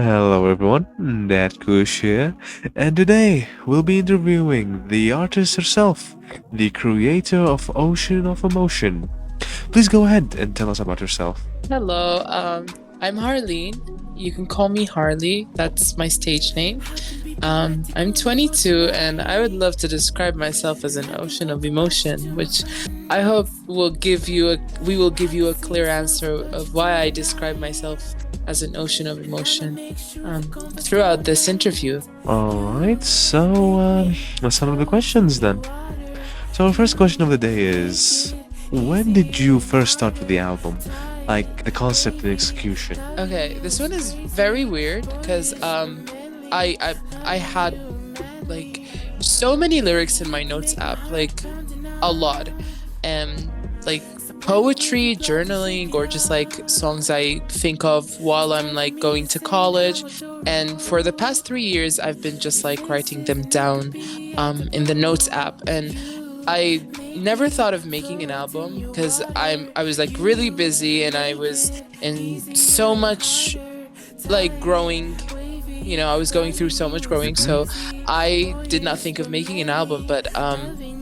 Hello everyone, that koosh here, and today we'll be interviewing the artist herself, the creator of Ocean of Emotion. Please go ahead and tell us about yourself. Hello, I'm Harleen. You can call me Harley. That's my stage name. I'm 22, and I would love to describe myself as an ocean of emotion, which I hope we will give you a clear answer of why I describe myself as an ocean of emotion throughout this interview. Alright, so let's start with the questions then. So, our first question of the day is when did you first start with the album? Like the concept and execution. Okay, this one is very weird because I had like so many lyrics in my notes app, like a lot, and like poetry, journaling, or just like songs I think of while I'm like going to college. And for the past 3 years, I've been just like writing them down in the notes app, and I never thought of making an album because I was like really busy and I was in so much like growing. I was going through so much growing, so I did not think of making an album. But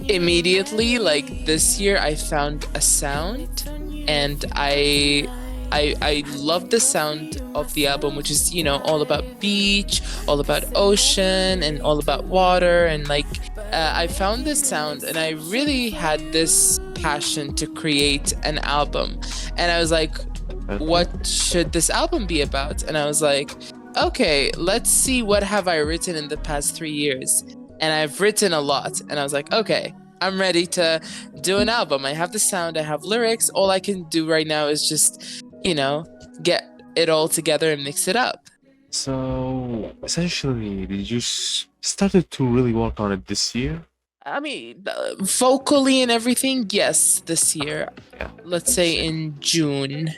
immediately, like this year, I found a sound, and I love the sound of the album, which is all about beach, all about ocean, and all about water, and like I found this sound, and I really had this passion to create an album, and I was like, what should this album be about? And I was like, okay, let's see, what have I written in the past 3 years? And I've written a lot, and I was like, okay, I'm ready to do an album. I have the sound, I have lyrics. All I can do right now is just get it all together and mix it up. So, essentially, did you started to really work on it this year? I mean, vocally and everything, yes, this year. Yeah. Let's say in June.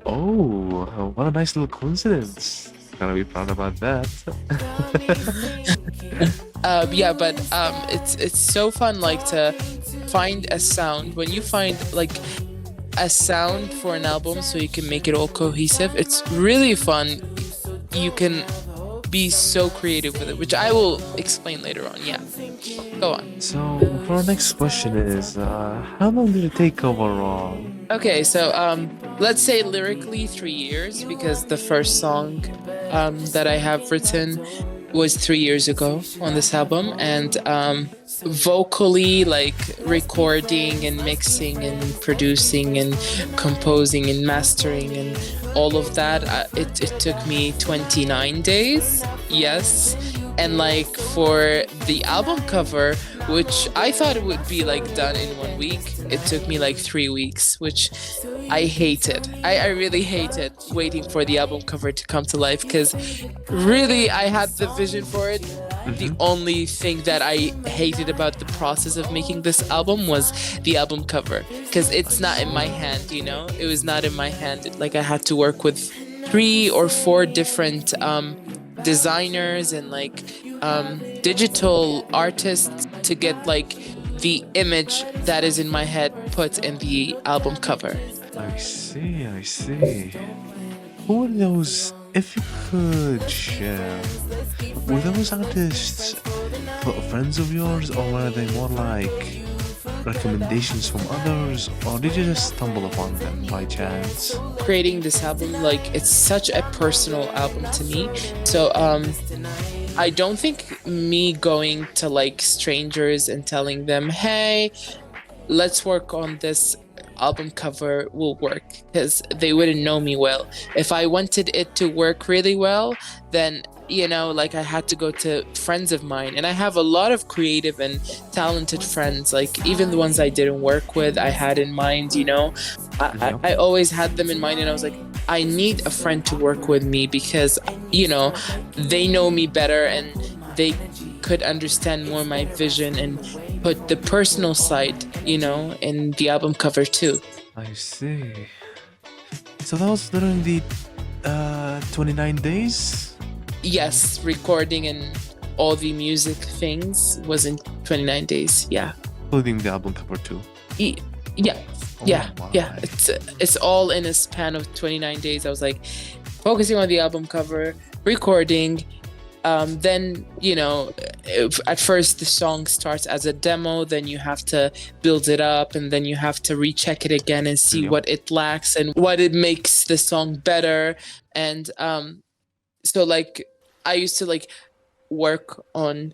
Oh, what a nice little coincidence. Gotta be proud about that. Yeah, but it's so fun, like, to find a sound. When you find like a sound for an album so you can make it all cohesive, it's really fun. You can be so creative with it, which I will explain later on. Yeah, go on. So, for our next question is, how long did it take overall? Okay, so let's say lyrically 3 years, because the first song that I have written was 3 years ago on this album, and vocally, like recording and mixing and producing and composing and mastering and all of that, it took me 29 days. Yes. And like for the album cover, which I thought it would be like done in 1 week, it took me like 3 weeks, which I hated. I really hated waiting for the album cover to come to life, because really I had the vision for it. The only thing that I hated about the process of making this album was the album cover, because it's not in my hand, it was not in my hand. Like I had to work with 3 or 4 different designers and like digital artists to get like the image that is in my head put in the album cover. I see. Who are those, if you could share, were those artists friends of yours, or were they more like recommendations from others, or did you just stumble upon them by chance? Creating this album, like, it's such a personal album to me, so I don't think me going to like strangers and telling them, hey, let's work on this album cover will work, because they wouldn't know me well. If I wanted it to work really well, then like I had to go to friends of mine, and I have a lot of creative and talented friends, like even the ones I didn't work with I had in mind. I always had them in mind, and I was like, I need a friend to work with me, because they know me better and they could understand more my vision and put the personal side in the album cover too. I see. So that was literally 29 days? Yes, recording and all the music things was in 29 days. Yeah. Including the album cover too? Yeah. Oh yeah. my. Yeah. It's all in a span of 29 days. I was like, focusing on the album cover, recording. Then, at first the song starts as a demo, then you have to build it up, and then you have to recheck it again and see Yep. what it lacks and what it makes the song better. And so like I used to like work on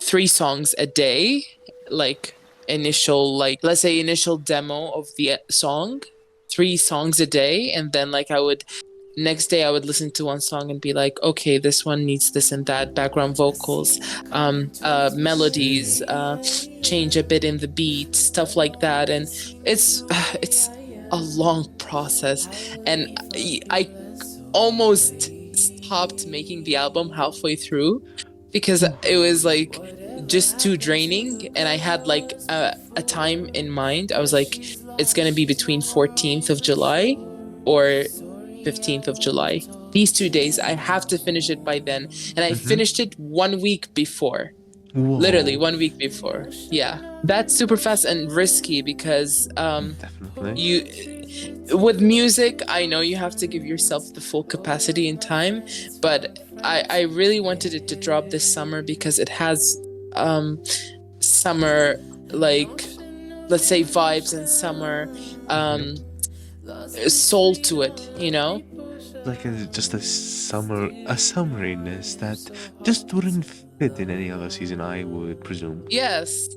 3 songs a day, like initial, like let's say initial demo of the song, 3 songs a day, and then like I would next day I would listen to one song and be like, okay, this one needs this and that, background vocals, melodies, change a bit in the beat, stuff like that. And it's a long process, and I almost stopped making the album halfway through because it was like just too draining, and I had like a time in mind. I was like, it's gonna be between 14th of July or 15th of July. These 2 days, I have to finish it by then. And I finished it 1 week before. Whoa. Literally 1 week before. Yeah. That's super fast and risky because Definitely. with music, I know you have to give yourself the full capacity and time, but I really wanted it to drop this summer because it has summer, like, let's say vibes and summer soul to it, Like just a summeriness that just wouldn't fit in any other season, I would presume. Yes,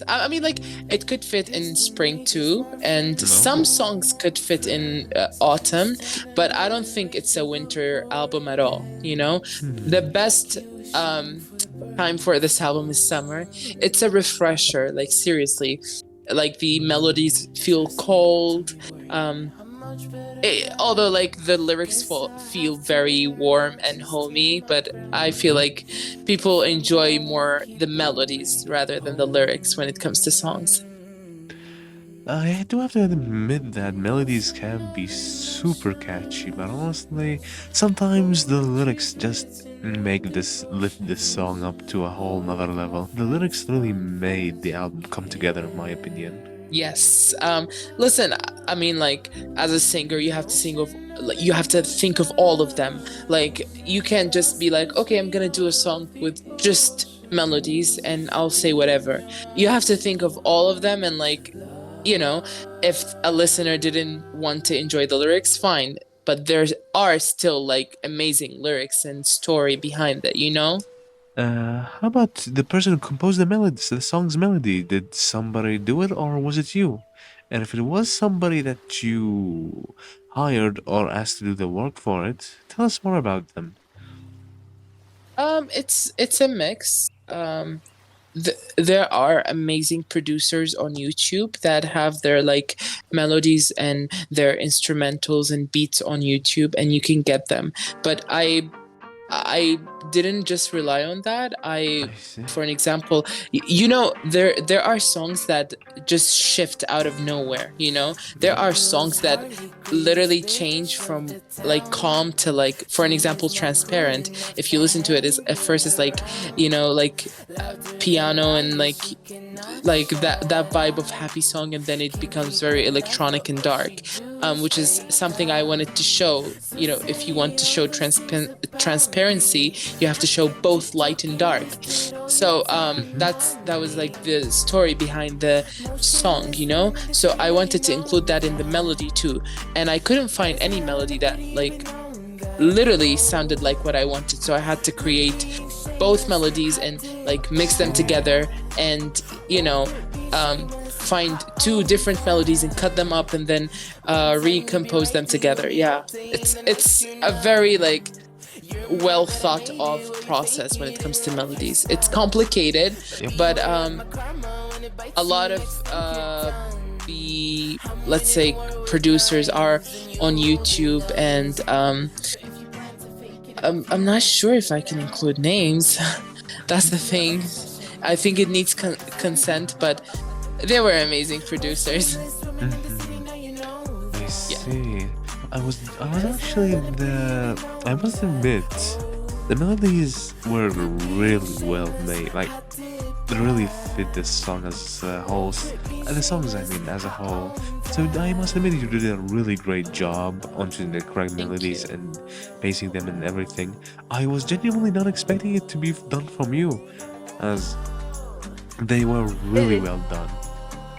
I mean, like, it could fit in spring too, and some songs could fit in autumn, but I don't think it's a winter album at all. The best time for this album is summer. It's a refresher, like, seriously. Like, the melodies feel cold, although like the lyrics feel very warm and homey, but I feel like people enjoy more the melodies rather than the lyrics when it comes to songs. I do have to admit that melodies can be super catchy, but honestly, sometimes the lyrics just lift this song up to a whole nother level. The lyrics really made the album come together, in my opinion. Yes. Listen, I mean, like, as a singer, you have to think of all of them. Like, you can't just be like, okay, I'm gonna do a song with just melodies and I'll say whatever. You have to think of all of them, and like, if a listener didn't want to enjoy the lyrics, fine. But there are still like amazing lyrics and story behind it, How about the person who composed the song's melody? Did somebody do it, or was it you? And if it was somebody that you hired or asked to do the work for it, tell us more about them. It's a mix. There are amazing producers on YouTube that have their like melodies and their instrumentals and beats on YouTube, and you can get them. But I didn't just rely on that. I see. For an example, there are songs that just shift out of nowhere. There are songs that literally change from like calm to, like, for an example, Transparent. If you listen to it, at first it's like, piano and like that vibe of happy song, and then it becomes very electronic and dark, which is something I wanted to show. If you want to show transparency, you have to show both light and dark. So that was like the story behind the song. So I wanted to include that in the melody too, and I couldn't find any melody that like literally sounded like what I wanted, so I had to create both melodies and like mix them together, and find 2 different melodies and cut them up and then recompose them together. Yeah, it's a very like well thought of process when it comes to melodies. It's complicated, but a lot of the, let's say, producers are on YouTube, and I'm not sure if I can include names. That's the thing. I think it needs consent, but they were amazing producers. I see. I must admit, the melodies were really well made. Like, they really fit this song as a whole. The songs, I mean, as a whole. So I must admit you did a really great job on choosing the correct Thank melodies you. and basing them and everything. I was genuinely not expecting it to be done from you, as they were really It, well done,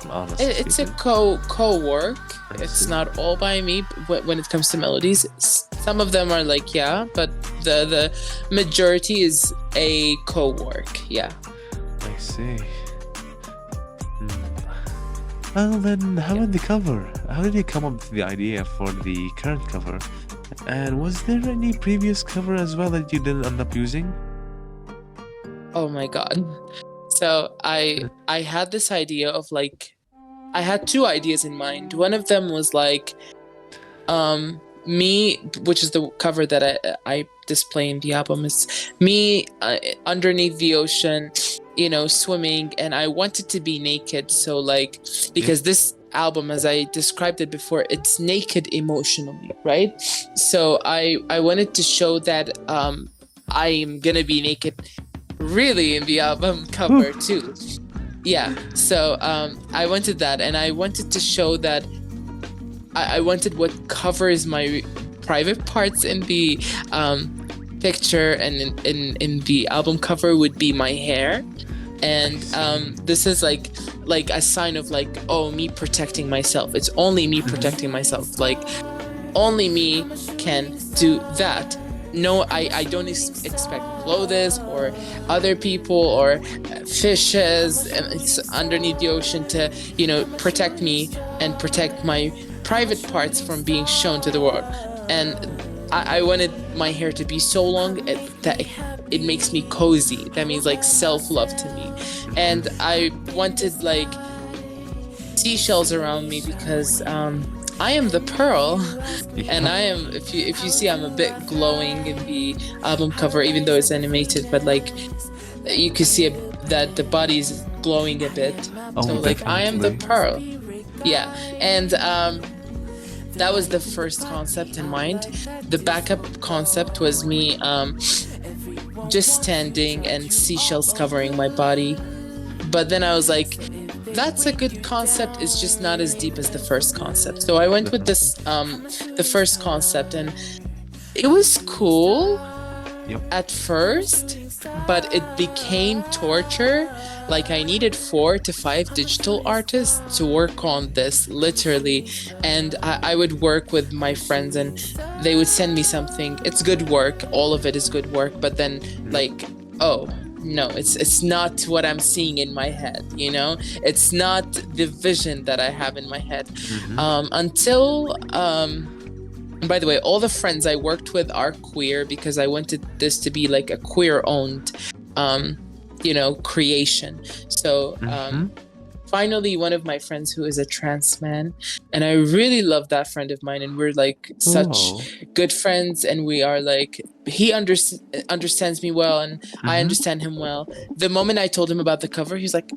honestly it's a speaking. co-work. I It's see. not all by me when it comes to melodies. Some of them are like, yeah, but the majority is a co-work. Yeah. I see. Hmm. Well then, how Yeah. about the cover? How did you come up with the idea for the current cover? And was there any previous cover as well that you didn't end up using? Oh my God. So I had this idea of like I had two ideas in mind. One of them was like me, which is the cover that I display in the album, is me underneath the ocean, you know, swimming, and I wanted to be naked. So like, Yep. because this album, as I described it before, it's naked emotionally, right? So I wanted to show that I'm gonna be naked really in the album cover Whew. too. Yeah. So I wanted that, and I wanted to show that I wanted what covers my private parts in the picture and in the album cover would be my hair. I And see. this is like a sign of like, oh, me protecting myself. It's only me protecting myself. Like only me can do that. No, I don't expect clothes or other people or fishes it's underneath the ocean to, you know, protect me and protect my private parts from being shown to the world. And I wanted my hair to be so long that it makes me cozy. That means like self-love to me. And I wanted like seashells around me because I am the pearl, and Yep. I am. If you see, I'm a bit glowing in the album cover, even though it's animated. But like, you can see that the body is glowing a bit. So Oh, like, I am the definitely. pearl. Yeah, and that was the first concept in mind. The backup concept was me just standing and seashells covering my body. But then I was like, that's a good concept. It's just not as deep as the first concept. So I went with Definitely. this, the first concept, and it was cool Yep. at first, but it became torture. Like I needed 4 to 5 digital artists to work on this, literally. And I would work with my friends, and they would send me something. It's good work. All of it is good work. But then, like, oh no, it's not what I'm seeing in my head. You know, it's not the vision that I have in my head. Until by the way, all the friends I worked with are queer because I wanted this to be like a queer-owned, you know, creation. So Mm-hmm. finally, one of my friends who is a trans man, and I really love that friend of mine, and we're like such Whoa. good friends, and we are like he understands me well, and I Mm-hmm. understand him well. The moment I told him about the cover, he's like,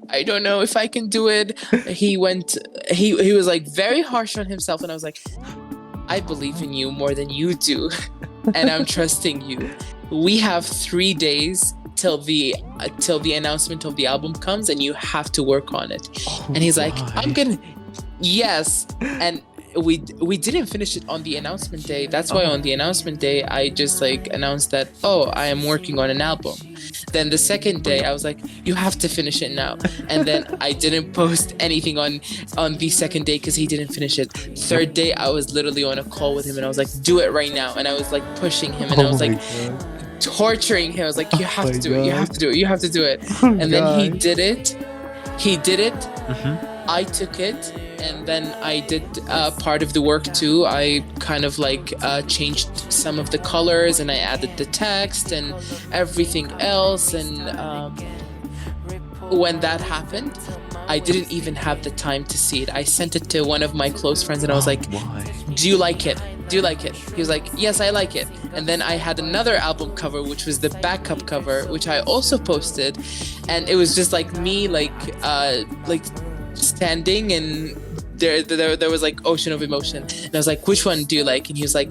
I don't know if I can do it. He was like very harsh on himself, and I was like, I believe in you more than you do, and I'm trusting you. We have 3 days till the announcement of the album comes, and you have to work on it. Oh And he's like, I'm my. gonna, yes. And we didn't finish it on the announcement day. That's why on Oh. the announcement day I just like announced that, oh, I am working on an album. Then the second day I was like, you have to finish it now. And then I didn't post anything on the second day because he didn't finish it. Yep. Third day I was literally on a call with him, and I was like, do it right now. And I was like pushing him, and I Oh was my like god. torturing him. I was like, you have My to do it, you have god. to do it, you have to do it. Oh And then he god. did it. He did it. Mm-hmm. I took it, and then I did part of the work too. I kind of like changed some of the colors, and I added the text and everything else. And when that happened, I didn't even have the time to see it. I sent it to one of my close friends, and I was Oh, like, why? do you like it? Do you like it? He was like, yes, I like it. And then I had another album cover, which was the backup cover, which I also posted. And it was just like me, like standing, and there was like ocean of emotion. And I was like, which one do you like? And he was like,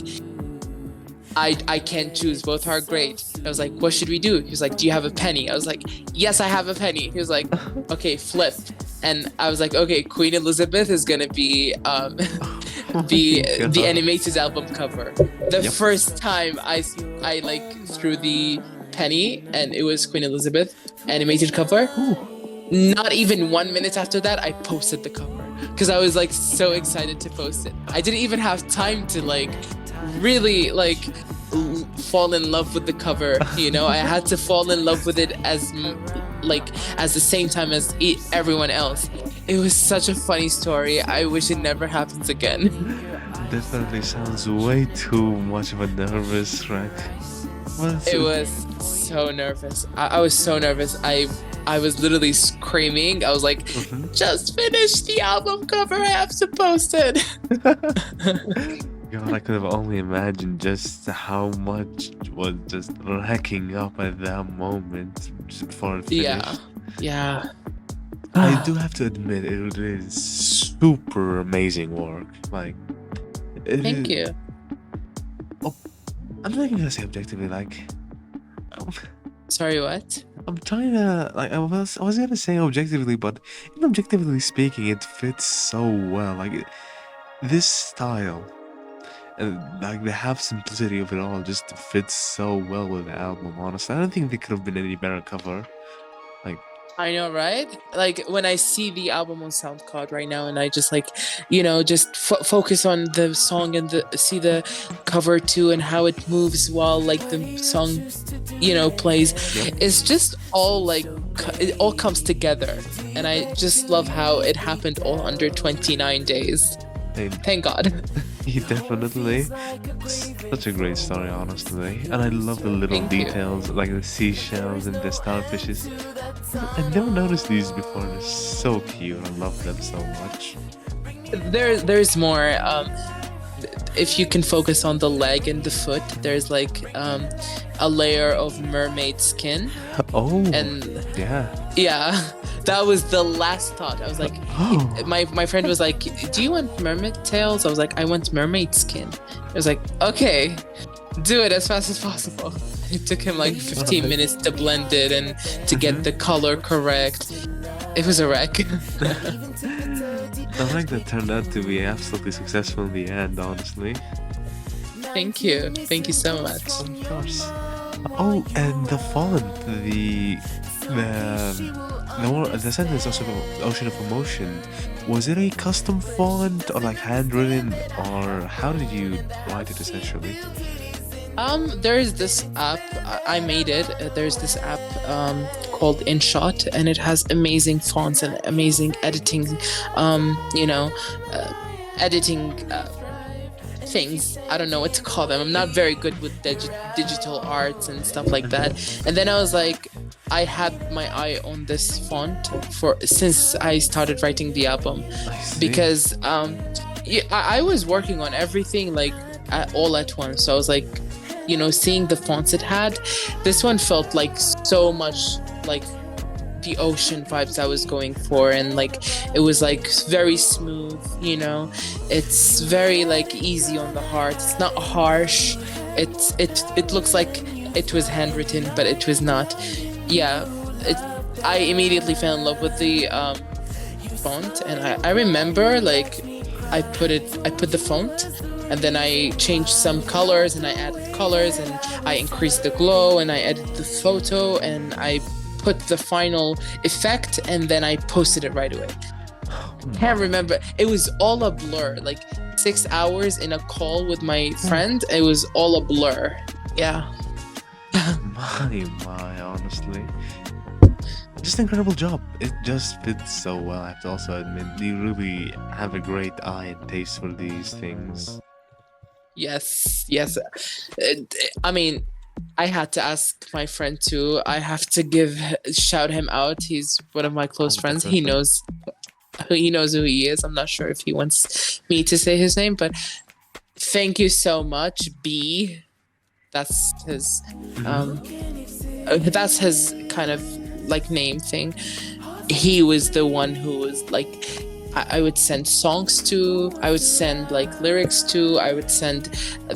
I can't choose. Both are great. I was like, what should we do? He was like, do you have a penny? I was like, yes, I have a penny. He was like, okay, flip. and I was like, okay, Queen Elizabeth is gonna be Oh my the god. animated album cover. The Yep. first time I like threw the penny and it was Queen Elizabeth animated cover. Ooh. Not even 1 minute after that, I posted the cover because I was like so excited to post it. I didn't even have time to like really like fall in love with the cover. You know, I had to fall in love with it like as the same time as everyone else. It was such a funny story. I wish it never happens again. Definitely sounds way too much of a nervous wreck. Well, It was so nervous. I was so nervous. I was literally screaming. I was like, Mhm. just finish the album cover. I have to post it. God, I could have only imagined just how much was just racking up at that moment just before it Yeah. finished. Yeah. I do have to admit, it is super amazing work. Like, it Thank is. you. I'm not even gonna say objectively. Like, I'm Sorry, what? I'm trying to like. I was gonna say objectively, but even objectively speaking, it fits so well. Like, this style and like the half simplicity of it all just fits so well with the album. Honestly, I don't think there could have been any better cover. Like, I know, right? Like when I see the album on SoundCloud right now, and I just like, you know, just focus on the song and see the cover too, and how it moves while like the song, you know, plays. yep. It's just all like it all comes together, and I just love how it happened all under 29 days. They Thank God. definitely. It's such a great story, honestly. And I love the little Thank you. details, like the seashells and the starfishes. I never noticed these before. They're so cute. I love them so much. There's more. If you can focus on the leg and the foot, there's like a layer of mermaid skin, Oh, and yeah. that was the last thought. I was like, Oh, my friend was like, do you want mermaid tails? I was like, I want mermaid skin. I was like, okay, do it as fast as possible. It took him like 15 minutes to blend it and to get the color correct. It was a wreck. I like that turned out to be absolutely successful in the end, honestly. Thank you so much. Of course. Oh, and the font, the sentence Ocean of Emotion, was it a custom font or like handwritten, or how did you write it essentially? There's this app. I made it. There's this app called InShot, and it has amazing fonts and amazing editing. You know, editing things. I don't know what to call them. I'm not very good with digital arts and stuff like that. And then I was like, I had my eye on this font since I started writing the album, I see. because yeah, I was working on everything like all at once. So I was like, you know, seeing the fonts it had, this one felt like so much like the ocean vibes I was going for, and like it was like very smooth, you know, it's very like easy on the heart, it's not harsh, it looks like it was handwritten, but it was not. Yeah, I immediately fell in love with the font, and I remember like I put the font, and then I changed some colors, and I added colors, and I increased the glow, and I edited the photo, and I put the final effect, and then I posted it right away. Can't remember. It was all a blur. Like 6 hours in a call with my friend. It was all a blur. Yeah. My, honestly. Just incredible job. It just fits so well. I have to also admit, you really have a great eye and taste for these things. Yes. I mean, I had to ask my friend too. I have to shout him out. He's one of my close friends. He knows who he is. I'm not sure if he wants me to say his name, but thank you so much, B. That's his kind of like name thing. He was the one who was like, I would send songs to, I would send like lyrics to, I would send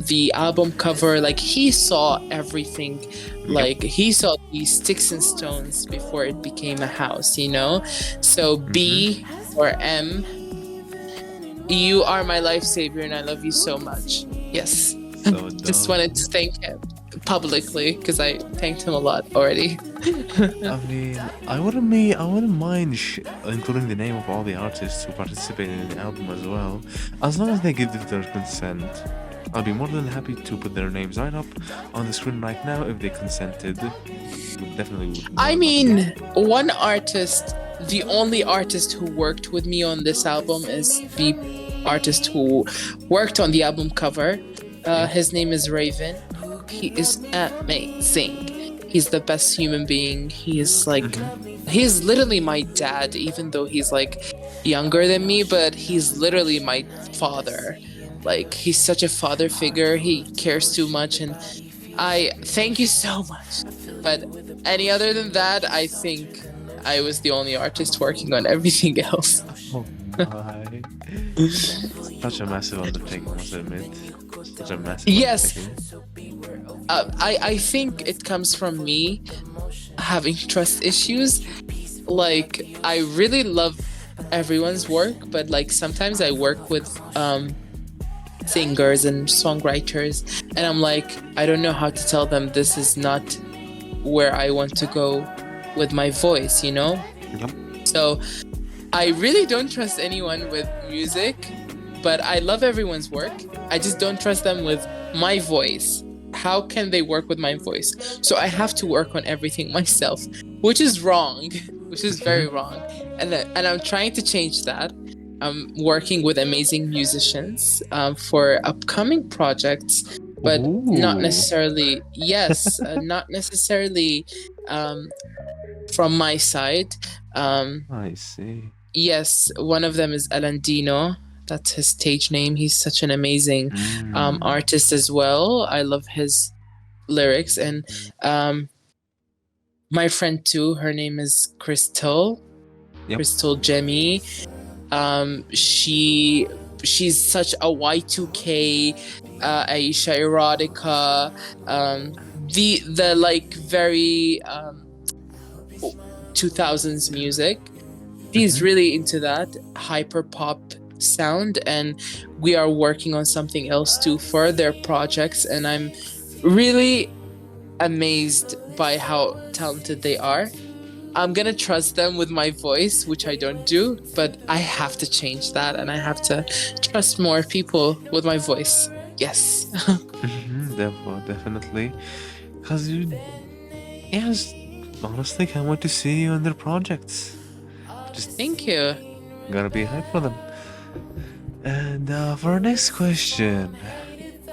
the album cover. Like he saw everything. Yep. Like he saw the sticks and stones before it became a house, you know? So B or M, you are my life savior and I love you so much. Yes. So Just dope. wanted to thank him publicly because I thanked him a lot already. I mean, I wouldn't mind including the name of all the artists who participated in the album as well, as long as they give their consent. I'll be more than happy to put their names right up on the screen right now if they consented. Definitely would. I mean, one artist, the only artist who worked with me on this album is the artist who worked on the album cover. His name is Raven. He is amazing. He's the best human being. He's literally my dad, even though he's like younger than me, but he's literally my father. Like he's such a father figure. He cares too much, and I thank you so much. But any other than that, I think I was the only artist working on everything else. Oh my. Such a massive undertaking, I must admit. Such a massive Yes. undertaking. I think it comes from me having trust issues. Like I really love everyone's work, but like sometimes I work with singers and songwriters, and I'm like, I don't know how to tell them this is not where I want to go with my voice, you know? Yep. So I really don't trust anyone with music, but I love everyone's work. I just don't trust them with my voice. How can they work with my voice? So I have to work on everything myself, which is wrong, which is very wrong. And I'm trying to change that. I'm working with amazing musicians for upcoming projects, but not Ooh. necessarily, yes, not necessarily from my side. I see. Yes, one of them is Alandino. That's his stage name. He's such an amazing artist as well. I love his lyrics. And my friend too, her name is Crystal. Yep. Crystal Jemmy. She's such a Y2K, Aisha erotica, the like very 2000s music. She's really into that hyper pop sound, and we are working on something else too for their projects, and I'm really amazed by how talented they are. I'm gonna trust them with my voice, which I don't do, but I have to change that, and I have to trust more people with my voice. Yes. Definitely. Because yes, honestly, can't wait to see you in their projects. Just Thank you. gotta be hyped for them. And for our next question,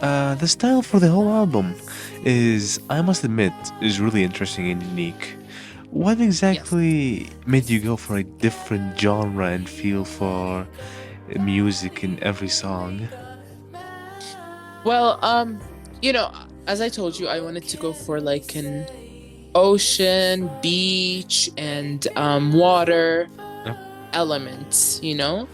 the style for the whole album is, I must admit, is really interesting and unique. What exactly made you go for a different genre and feel for music in every song? Well, you know, as I told you, I wanted to go for like an ocean, beach, and water elements, you know?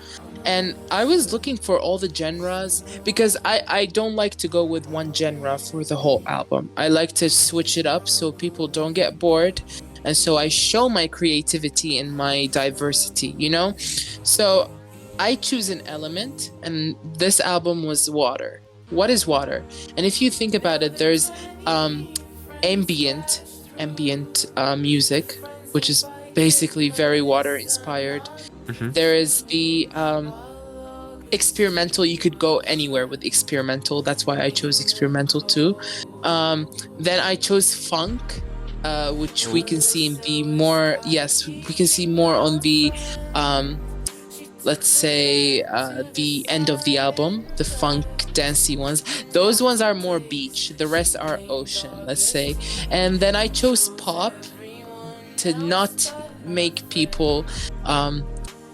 And I was looking for all the genres because I don't like to go with one genre for the whole album. I like to switch it up so people don't get bored. And so I show my creativity and my diversity, you know? So I choose an element, and this album was water. What is water? And if you think about it, there's ambient music, which is basically very water inspired. There is the experimental. You could go anywhere with experimental. That's why I chose experimental too. Then I chose funk, which we can see in the more, yes, we can see more on the let's say the end of the album, the funk dancey ones. Those ones are more beach, the rest are ocean, let's say. And then I chose pop to not make people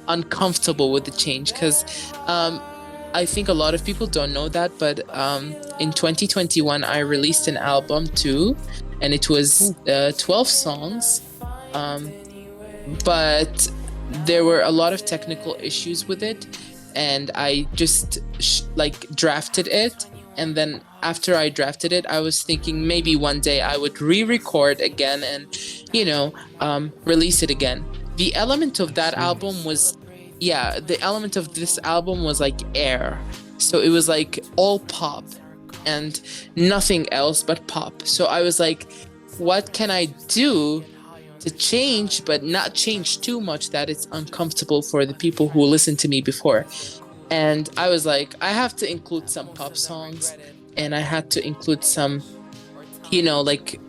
uncomfortable with the change, because I think a lot of people don't know that, but in 2021 I released an album too, and it was 12 songs, but there were a lot of technical issues with it, and I just like drafted it. And then after I drafted it, I was thinking maybe one day I would re-record again and, release it again. The element of that album was, the element of this album was like air. So it was like all pop and nothing else but pop. So I was like, what can I do to change, but not change too much that it's uncomfortable for the people who listened to me before? And I was like, I have to include some pop songs, and I had to include some, like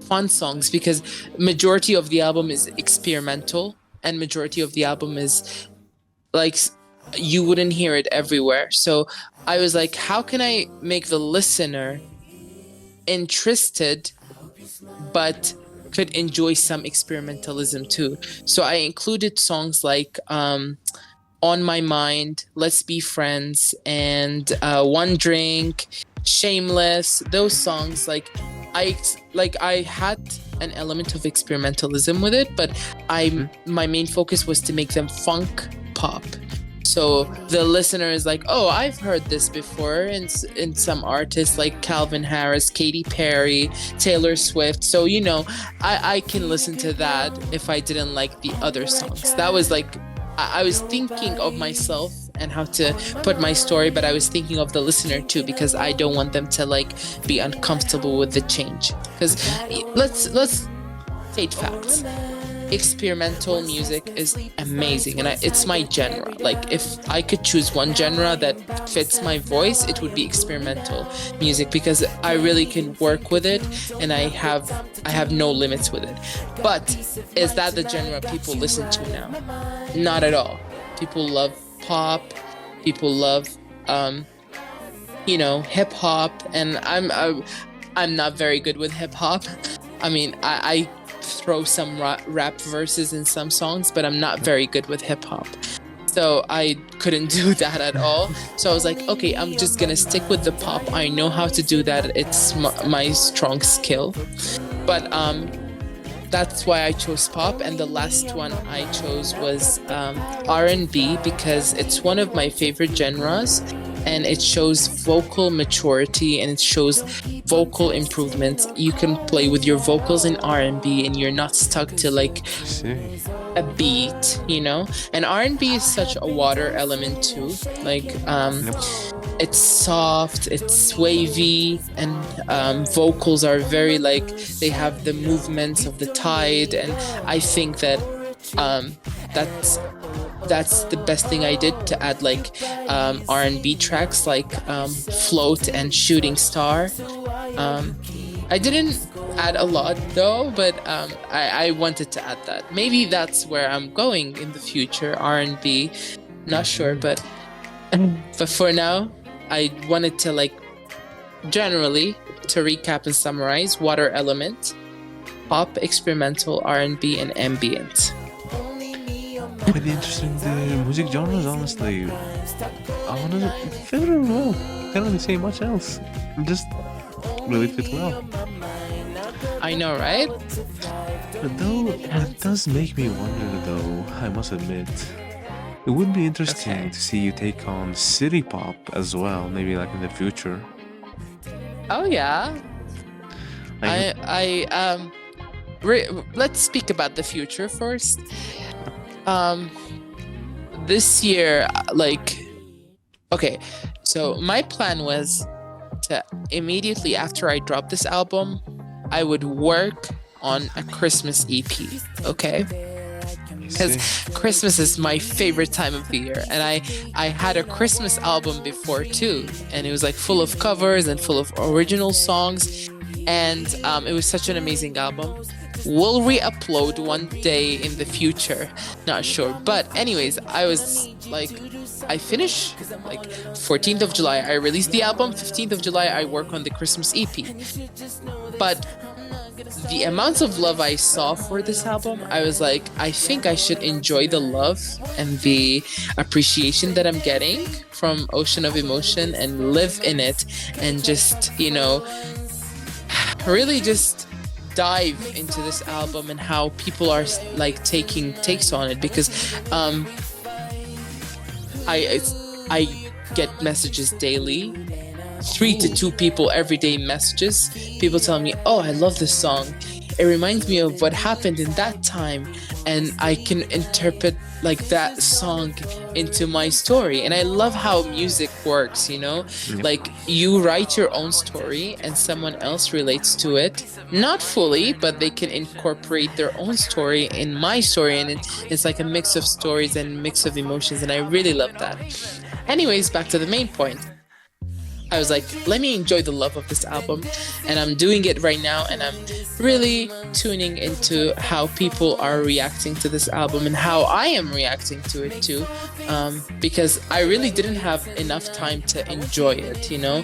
fun songs, because majority of the album is experimental, and majority of the album is like, you wouldn't hear it everywhere. So I was like, how can I make the listener interested, but could enjoy some experimentalism too? So I included songs like, On My Mind, Let's Be Friends, and One Drink, Shameless. Those songs, I had an element of experimentalism with it, but my main focus was to make them funk pop. So the listener is like, oh, I've heard this before in some artists like Calvin Harris, Katy Perry, Taylor Swift. So, I can listen to that if I didn't like the other songs. That was like, I was thinking of myself and how to put my story, but I was thinking of the listener too, because I don't want them to like be uncomfortable with the change. Because let's state facts. Experimental music is amazing, and it's my genre. Like, if I could choose one genre that fits my voice, it would be experimental music, because I really can work with it, and I have no limits with it. But is that the genre people listen to now? Not at all. People love pop. People love hip hop, and I'm not very good with hip hop. I mean, I throw some rap verses in some songs, but I'm not very good with hip hop. So I couldn't do that at all. So I was like, okay, I'm just gonna stick with the pop. I know how to do that. It's my strong skill. But that's why I chose pop. And the last one I chose was R&B, because it's one of my favorite genres, and it shows vocal maturity and it shows vocal improvement. You can play with your vocals in R&B and you're not stuck to like a beat, And R&B is such a water element too. Like it's soft, it's wavy, and vocals are very like, they have the movements of the tide, and I think that that's the best thing I did, to add like R&B tracks like Float and Shooting Star. I didn't add a lot though, but I wanted to add that. Maybe that's where I'm going in the future, R&B. Not sure, but for now, I wanted to like, generally, to recap and summarize: water element, pop, experimental, R&B, and ambient. Pretty interesting music genres, honestly. Very well. Can't really say much else. Just really fit well. I know, right? But though, it does make me wonder, though, I must admit. It would be interesting to see you take on city pop as well, maybe like in the future. Oh yeah. Let's speak about the future first. This year, so my plan was to immediately after I dropped this album, I would work on a Christmas EP, okay? Because Christmas is my favorite time of the year, and I had a Christmas album before too, and it was like full of covers and full of original songs, and it was such an amazing album. Will re-upload one day in the future, not sure, but anyways, I finished like 14th of July I released the album, 15th of July I work on the Christmas EP. But the amounts of love I saw for this album, I was like, I think I should enjoy the love and the appreciation that I'm getting from Ocean of Emotion and live in it, and just, really just dive into this album and how people are like taking takes on it, because I get messages daily, 3 to 2 people every day messages, people telling me, oh, I love this song, it reminds me of what happened in that time, and I can interpret like that song into my story. And I love how music works, you know. Like you write your own story and someone else relates to it, not fully, but they can incorporate their own story in my story, and it's like a mix of stories and mix of emotions, and I really love that. Anyways, back to the main point. I was like, let me enjoy the love of this album, and I'm doing it right now, and I'm really tuning into how people are reacting to this album and how I am reacting to it too, because I really didn't have enough time to enjoy it, you know.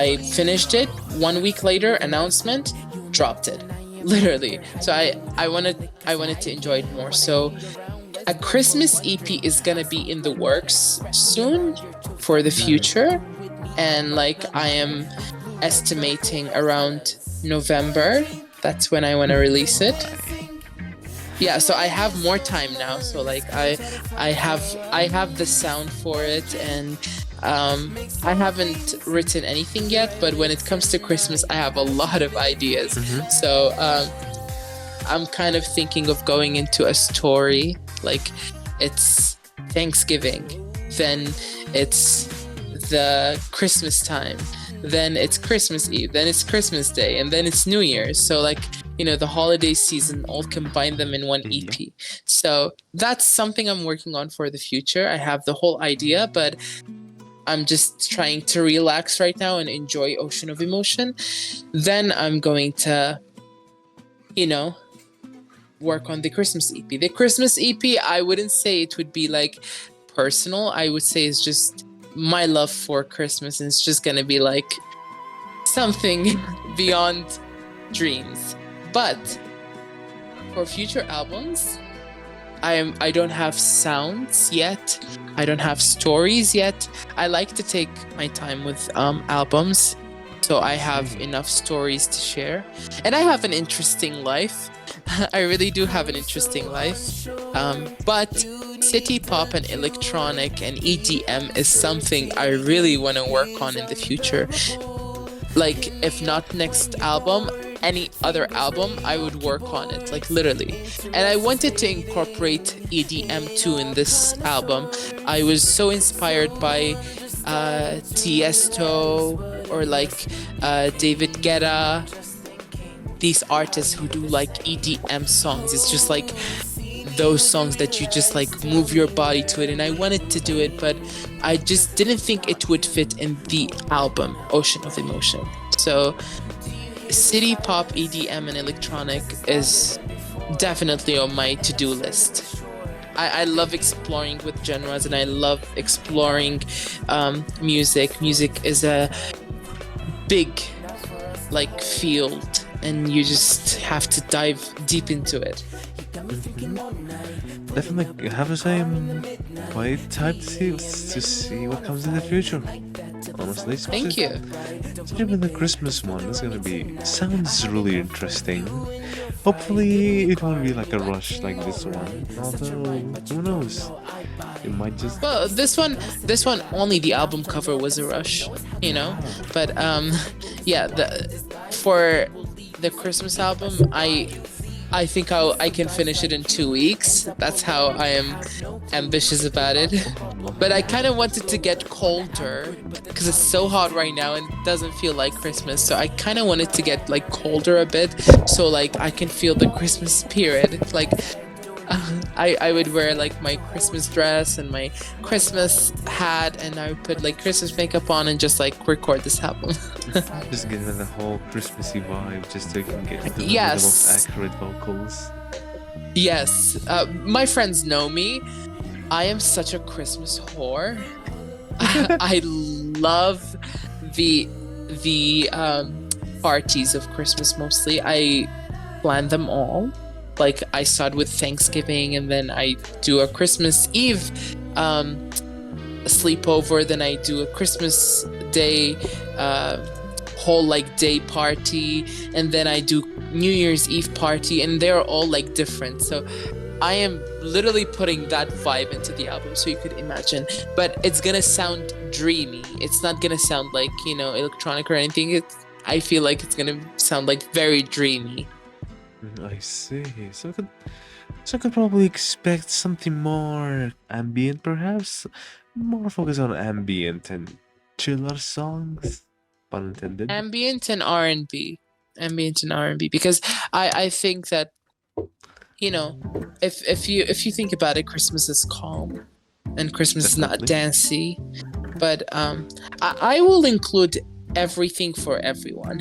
I finished it 1 week later, announcement, dropped it, literally. So I wanted to enjoy it more. So a Christmas EP is gonna be in the works soon for the future. And like I am estimating around November, that's when I want to release it. Yeah, so I have more time now. So like I have the sound for it, and I haven't written anything yet. But when it comes to Christmas, I have a lot of ideas. So I'm kind of thinking of going into a story. Like it's Thanksgiving, then it's the Christmas time, then it's Christmas Eve, then it's Christmas Day, and then it's New Year's. So like, you know, the holiday season, all combine them in one EP. So that's something I'm working on for the future. I have the whole idea, but I'm just trying to relax right now and enjoy Ocean of Emotion. Then I'm going to, you know, work on the Christmas EP. The Christmas EP, I wouldn't say it would be like personal. I would say it's just my love for Christmas, and it's just gonna be like something beyond dreams. But for future albums, I don't have sounds yet, I don't have stories yet. I like to take my time with albums, so I have enough stories to share, and I have an interesting life. I really do have an interesting life, but city pop and electronic and EDM is something I really want to work on in the future. Like, if not next album, any other album, I would work on it, like literally. And I wanted to incorporate EDM too in this album. I was so inspired by Tiesto or like David Guetta, these artists who do like EDM songs. It's just like those songs that you just like move your body to it, and I wanted to do it, but I just didn't think it would fit in the album Ocean of Emotion. So city pop, EDM and electronic is definitely on my to-do list. I love exploring with genres, and I love exploring music. Music is a big like field, and you just have to dive deep into it. Definitely have the same quite type to see what comes in the future. Honestly, Thank you. especially with the Christmas one, it's gonna be sounds really interesting. Hopefully, it won't be like a rush like this one. Although, who knows? It might just. Well, this one only the album cover was a rush, you know. But yeah, for the Christmas album, I think I can finish it in 2 weeks. That's how I am ambitious about it. But I kind of wanted to get colder because it's so hot right now and it doesn't feel like Christmas. So I kind of wanted to get like colder a bit, so like I can feel the Christmas spirit. Like I would wear like my Christmas dress and my Christmas hat, and I would put like Christmas makeup on and just like record this album. Just getting the whole Christmassy vibe, just so you can get the Yes. most accurate vocals. Yes, my friends know me. I am such a Christmas whore. I love the parties of Christmas mostly. I plan them all. Like I start with Thanksgiving, and then I do a Christmas Eve sleepover. Then I do a Christmas Day whole like day party, and then I do New Year's Eve party, and they're all like different. So I am literally putting that vibe into the album, so you could imagine. But it's gonna sound dreamy. It's not gonna sound like, you know, electronic or anything. I feel like it's gonna sound like very dreamy. I see. So I could probably expect something more ambient, perhaps, more focus on ambient and chiller songs. Pun intended. Ambient and R&B. Ambient and R&B, because I think that, you know, if you think about it, Christmas is calm and Christmas is not Definitely. dancey. But I will include everything for everyone.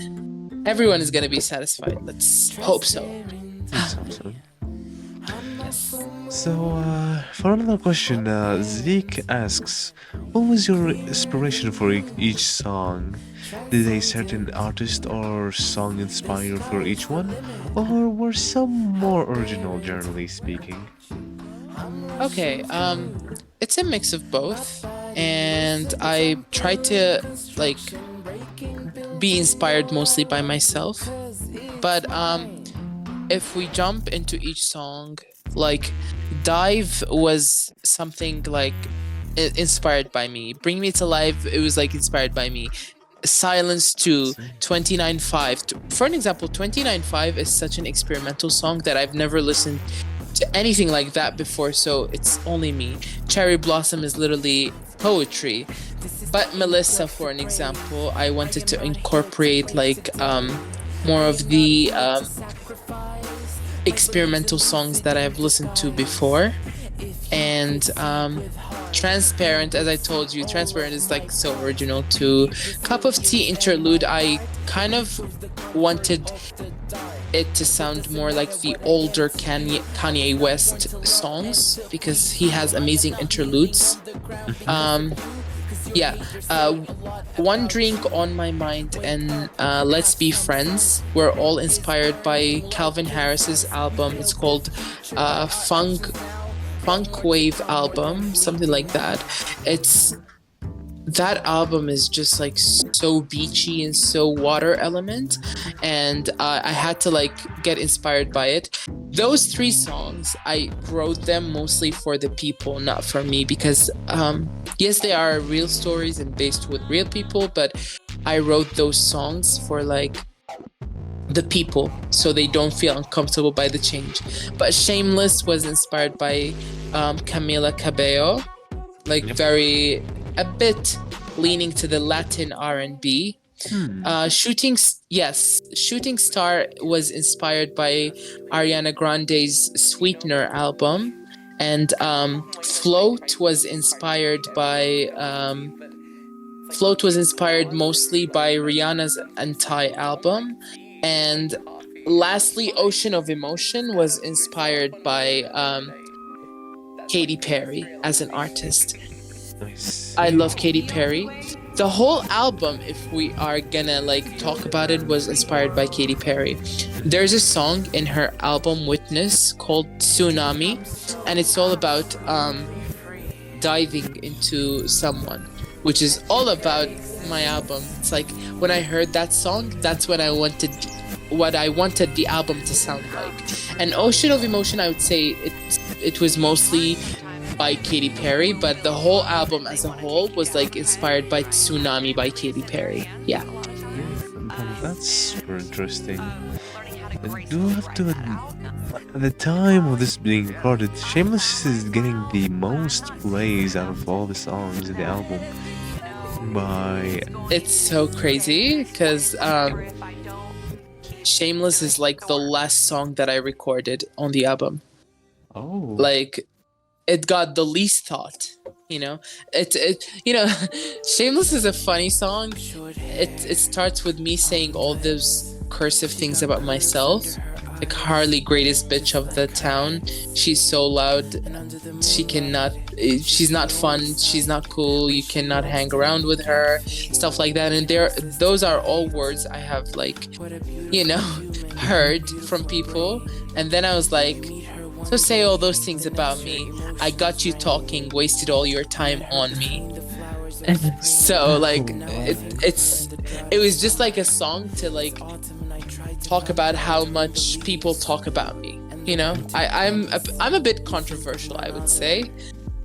Everyone is gonna be satisfied. Let's hope so. So, for another question, Zeke asks, what was your inspiration for each song? Did a certain artist or song inspire for each one? Or were some more original, generally speaking? Okay, it's a mix of both, and I try to like be inspired mostly by myself. But if we jump into each song, like Dive was something like inspired by me. Bring Me to Life, it was like inspired by me. Silence 2, 29.5. For an example, 29.5 is such an experimental song that I've never listened to anything like that before, so it's only me. Cherry Blossom is literally poetry. But Melissa, for an example, I wanted to incorporate like more of the experimental songs that I've listened to before. And Transparent, as I told you, Transparent is like so original too. Cup of Tea interlude, I kind of wanted it to sound more like the older Kanye West songs because he has amazing interludes. One Drink on My Mind and Let's Be Friends were all inspired by Calvin Harris's album. It's called Funk Wave album, something like that. That album is just like so beachy and so water element, and I had to like get inspired by it. Those 3 songs, I wrote them mostly for the people, not for me, because yes, they are real stories and based with real people, but I wrote those songs for like the people so they don't feel uncomfortable by the change. But Shameless was inspired by Camila Cabello, like a bit leaning to the Latin R&B. Shooting Star was inspired by Ariana Grande's Sweetener album, and Float was inspired mostly by Rihanna's Anti album. And lastly, Ocean of Emotion was inspired by Katy Perry as an artist. I love Katy Perry. The whole album, if we are gonna like talk about it, was inspired by Katy Perry. There's a song in her album Witness called Tsunami, and it's all about diving into someone, which is all about my album. It's like when I heard that song, that's what I wanted the album to sound like. And Ocean of Emotion, I would say it was mostly by Katy Perry, but the whole album as a whole was like inspired by Tsunami by Katy Perry. Yeah. That's super interesting. I do have to admit, at the time of this being recorded, Shameless is getting the most plays out of all the songs in the album. It's so crazy because Shameless is like the last song that I recorded on the album. Oh. Like, it got the least thought, you know. Shameless is a funny song. It starts with me saying all those cursive things about myself, like Harley, greatest bitch of the town. She's so loud. She's not fun. She's not cool. You cannot hang around with her. Stuff like that. And those are all words I have like, heard from people. And then I was like, so say all those things about me. I got you talking, wasted all your time on me. So like Oh it, my. it's it was just like a song to like talk about how much people talk about me. I'm a bit controversial, I would say.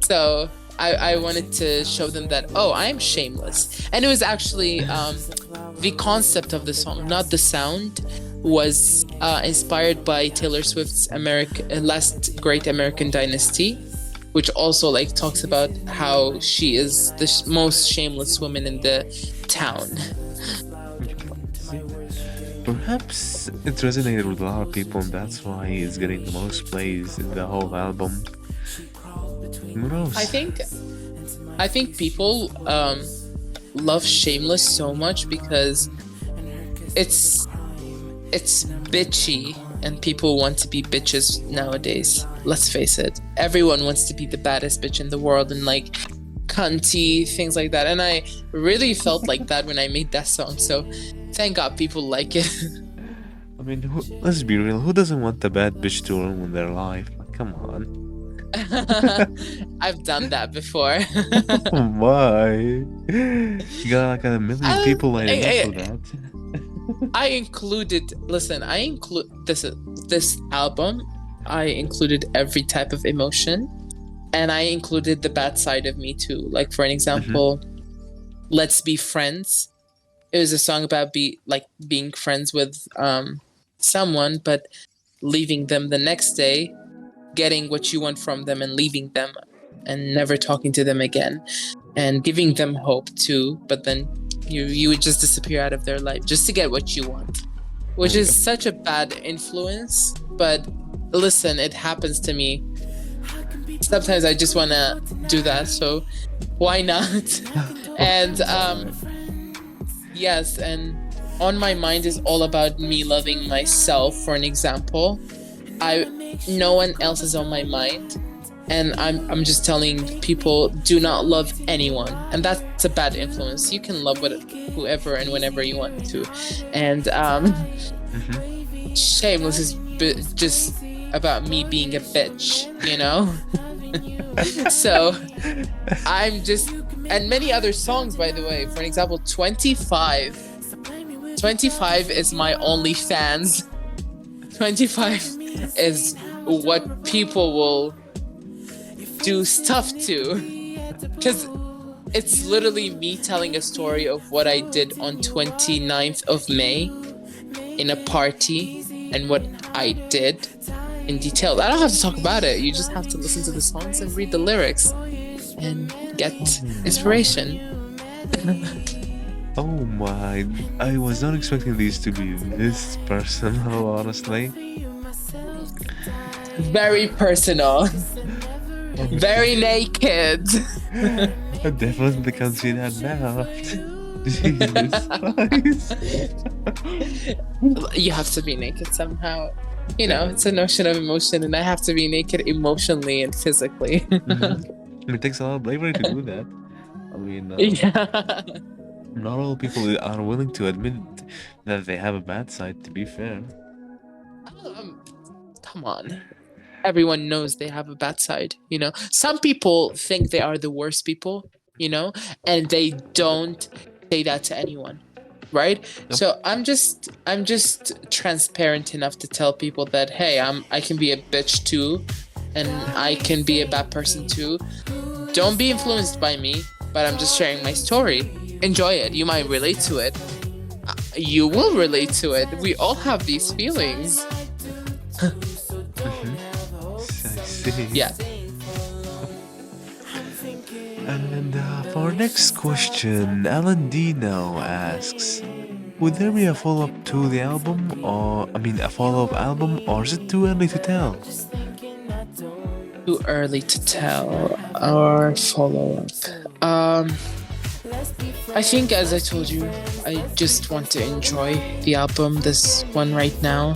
So I wanted to show them that, oh, I'm shameless. And it was actually the concept of the song, not the sound, was inspired by Taylor Swift's Last Great American Dynasty, which also like talks about how she is the most shameless woman in the town. Perhaps it resonated with a lot of people, and that's why it's getting the most plays in the whole album. Who knows? I think people love Shameless so much because it's bitchy, and people want to be bitches nowadays. Let's face it. Everyone wants to be the baddest bitch in the world and like cunty, things like that. And I really felt like that when I made that song. So thank God people like it. I mean, let's be real. Who doesn't want the bad bitch to ruin their life? Like, come on. I've done that before. Oh my. You got like a million people lining up for that. I included this album. I included every type of emotion, and I included the bad side of me too. Like for an example, Let's Be Friends. It was a song about being friends with someone, but leaving them the next day, getting what you want from them and leaving them and never talking to them again, and giving them hope too, but then you would just disappear out of their life just to get what you want, which is such a bad influence. But listen, it happens to me. Sometimes I just want to do that, so why not? And yes, and On My Mind is all about me loving myself. For an example, no one else is on my mind, and I'm just telling people, do not love anyone, and that's a bad influence. You can love whoever and whenever you want to. And Shameless is just about me being a bitch, So I'm just, and many other songs, by the way. For an example, 25 is my OnlyFans. 25 is what people will do stuff to, because it's literally me telling a story of what I did on 29th of May in a party and what I did in detail. I don't have to talk about it. You just have to listen to the songs and read the lyrics and get inspiration. Oh my, I was not expecting these to be this personal, honestly. Very personal. Very naked. I definitely can't see that now. Jesus Christ. You have to be naked somehow. It's a notion of emotion, and I have to be naked emotionally and physically. It takes a lot of bravery to do that. I mean, Yeah. not all people are willing to admit that they have a bad side, to be fair. Come on. Everyone knows they have a bad side, Some people think they are the worst people, and they don't say that to anyone, right? Yep. So I'm just transparent enough to tell people that, hey, I can be a bitch too, and I can be a bad person too. Don't be influenced by me, but I'm just sharing my story. Enjoy it. You might relate to it. You will relate to it. We all have these feelings. I see. Yeah. And for our next question, Alan Dino asks, would there be a follow-up to the album, a follow-up album, or is it too early to tell? Too early to tell, or follow-up. I think, as I told you, I just want to enjoy the album, this one right now,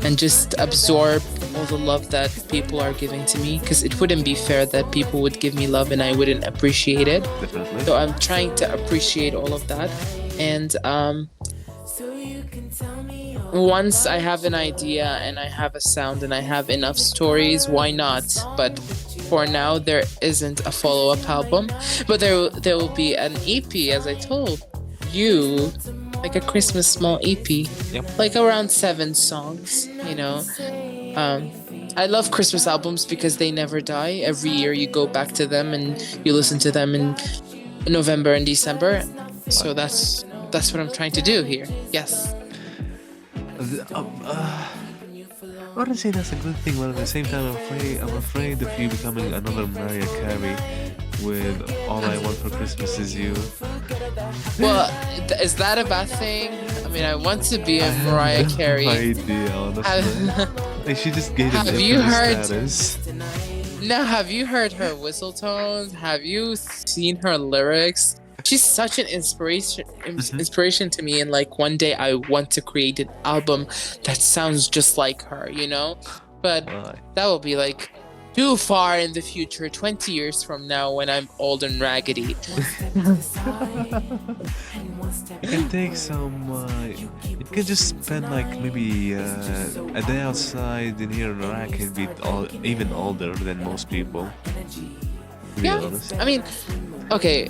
and just absorb all the love that people are giving to me, because it wouldn't be fair that people would give me love and I wouldn't appreciate it. Definitely. So I'm trying to appreciate all of that, and Once I have an idea and I have a sound and I have enough stories, why not? But for now, there isn't a follow-up album, but there will be an EP, as I told you, like a Christmas small EP, Yep. like around 7 songs. Um, I love Christmas albums because they never die. Every year you go back to them and you listen to them in November and December. So that's what I'm trying to do here. Yes. I want to say that's a good thing, but at the same time, I'm afraid of you becoming another Mariah Carey with "All I Want for Christmas Is You." Well, is that a bad thing? I mean, I want to be I a have Mariah no Carey. idea, honestly. Have, Like, she just gained an have you infamous heard? status. No, have you heard her whistle tones? Have you seen her lyrics? She's such an Mhm. inspiration to me. And like one day I want to create an album that sounds just like her, you know? But Why? that will be like too far in the future, 20 years from now when I'm old and raggedy. You can take some. You can just spend like maybe a day outside in here in Iraq and be even older than most people. To be Yeah, honest. I mean, okay,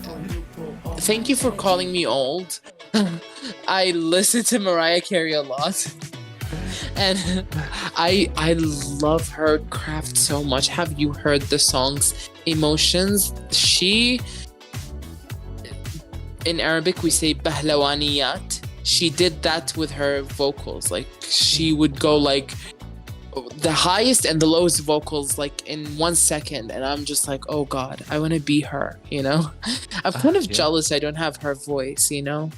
thank you for calling me old. I listen to Mariah Carey a lot. And I love her craft so much. Have you heard the songs Emotions? She, in Arabic we say bahlawaniyat. She did that with her vocals. Like she would go like the highest and the lowest vocals like in 1 second, and I'm just like, oh god, I want to be her, you know. I'm kind of Yeah. jealous I don't have her voice, you know.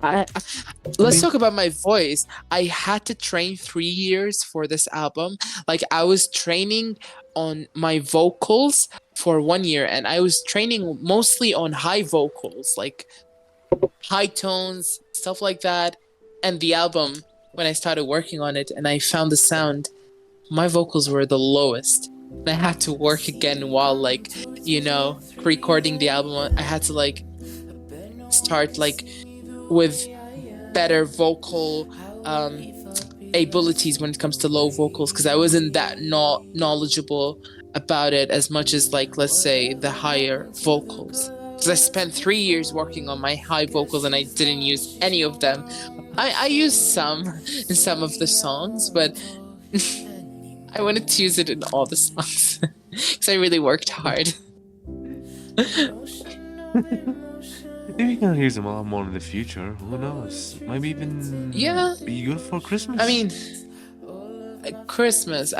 I, I let's mean, talk about my voice. I had to train 3 years for this album. Like I was training on my vocals for 1 year, and I was training mostly on high vocals, like high tones, stuff like that. And the album, when I started working on it and I found the sound, my vocals were the lowest. And I had to work again while like, recording the album. I had to like start like with better vocal abilities when it comes to low vocals, because I wasn't that knowledgeable about it as much as like, let's say, the higher vocals, because I spent 3 years working on my high vocals and I didn't use any of them. I used some in some of the songs, but I wanted to use it in all the songs because I really worked hard. maybe you can hear them a lot more in the future. Who knows? Maybe even Yeah, be good for Christmas. I mean, Christmas.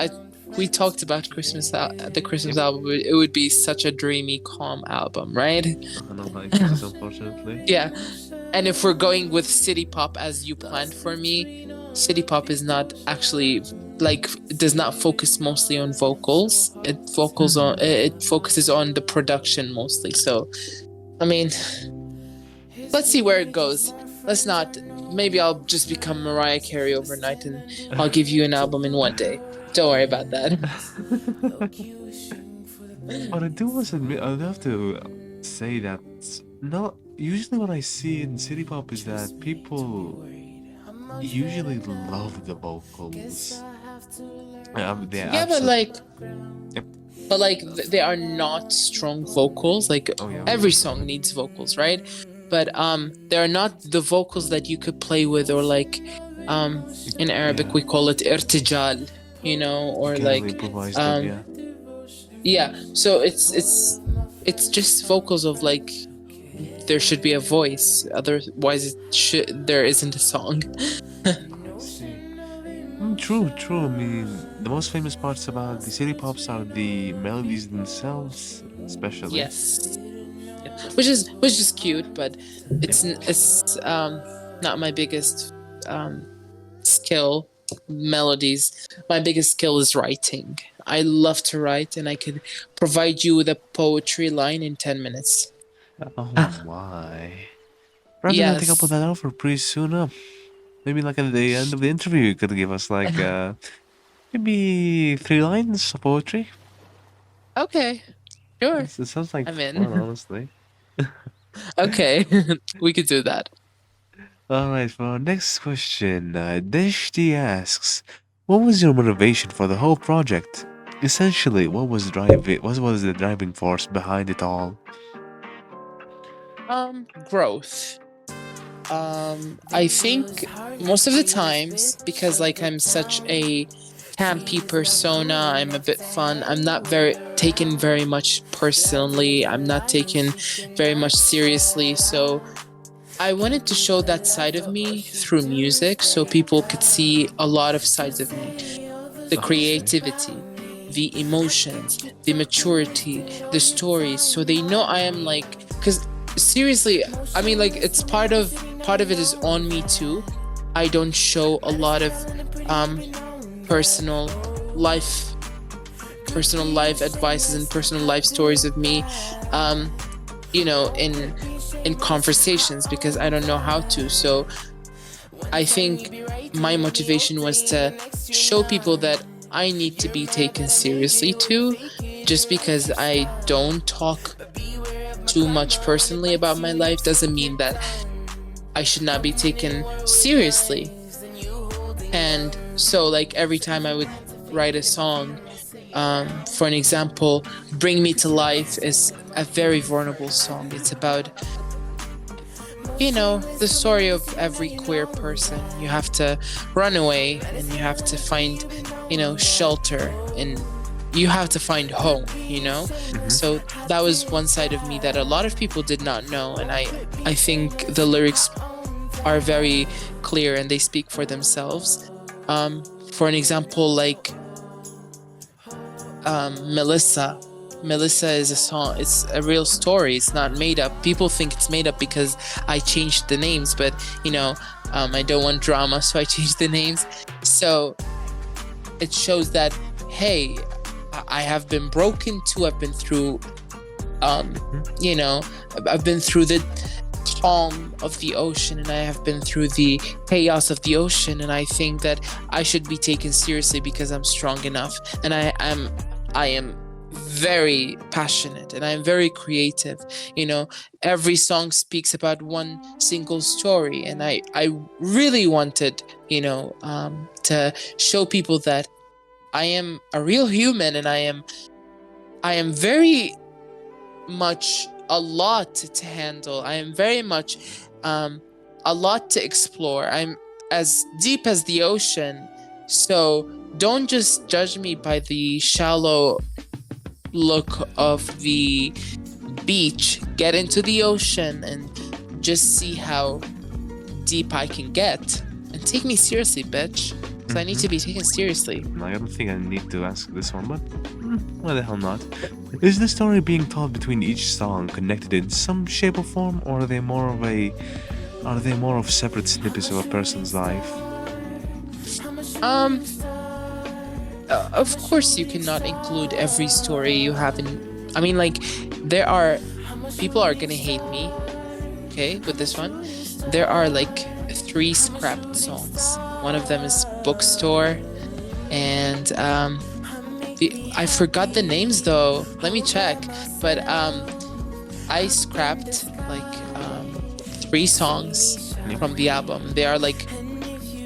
We talked about the Christmas Yep. album. It would be such a dreamy, calm album, right? I don't like this, unfortunately. Yeah. And if we're going with city pop as you planned for me, city pop is not actually like, it does not focus mostly on vocals. It focuses on the production mostly. So, I mean, let's see where it goes. Let's not. Maybe I'll just become Mariah Carey overnight, and I'll give you an album in one day. Don't worry about that. But I do must admit, I'd have to say that not usually what I see in city pop is that people usually love the vocals. They Yeah, but like, Yep. they are not strong vocals. Like Oh yeah. every song needs vocals, right? But they are not the vocals that you could play with, or like in Arabic Yeah. we call it irtijal, or Can like improvise um them, yeah. So it's just vocals of like, there should be a voice, otherwise there isn't a song. yeah. See. True, true. I mean, the most famous parts about the city pops are the melodies themselves, especially. Yes. Yeah. Which is cute, but it's not my biggest skill. Melodies. My biggest skill is writing. I love to write, and I could provide you with a poetry line in 10 minutes. Oh my. Perhaps I think I'll put Yes. that out for pretty soon up. Maybe like at the end of the interview, you could give us like maybe 3 lines of poetry. Okay. Sure. It sounds like I'm fun, in. honestly. Okay. We could do that. All right, for our next question, Deshti asks, "What was your motivation for the whole project? Essentially, what was the driving force behind it all?" Growth. I think most of the times, because like I'm such a campy persona, I'm a bit fun. I'm not very taken very much personally. I'm not taken very much seriously. So I wanted to show that side of me through music so people could see a lot of sides of me. The I see. creativity, the emotions, the maturity, the stories. So they know I am like, because seriously, I mean, like it's part of it is on me too. I don't show a lot of um, personal life, personal life advices and personal life stories of me, um, in conversations because I don't know how to. So I think my motivation was to show people that I need to be taken seriously too. Just because I don't talk too much personally about my life doesn't mean that I should not be taken seriously. And so, like, every time I would write a song, for an example, Bring Me to Life is a very vulnerable song. It's about the story of every queer person. You have to run away and you have to find, shelter, and you have to find home. Mm-hmm. So that was one side of me that a lot of people did not know. And I think the lyrics are very clear and they speak for themselves. For an example, like Melissa. Melissa is a song. It's a real story. It's not made up. People think it's made up because I changed the names, but I don't want drama, so I changed the names. So it shows that, hey, I have been broken too. I've been through, I've been through the calm of the ocean, and I have been through the chaos of the ocean, and I think that I should be taken seriously because I'm strong enough, and I am very passionate and I'm very creative. Every song speaks about one single story, and I really wanted, to show people that I am a real human, and I am very much a lot to handle. I am very much a lot to explore. I'm as deep as the ocean. So don't just judge me by the shallow look of the beach. Get into the ocean and just see how deep I can get. And take me seriously, bitch. Because I need to be taken seriously. I don't think I need to ask this one, but why the hell not? Is the story being told between each song connected in some shape or form, or are they more of separate snippets of a person's life? Of course you cannot include every story you have in. I mean, like, people are gonna hate me, okay, with this one. There are like 3 scrapped songs. One of them is Bookstore, and I forgot the names though. Let me check. But I scrapped like 3 songs from the album. They are like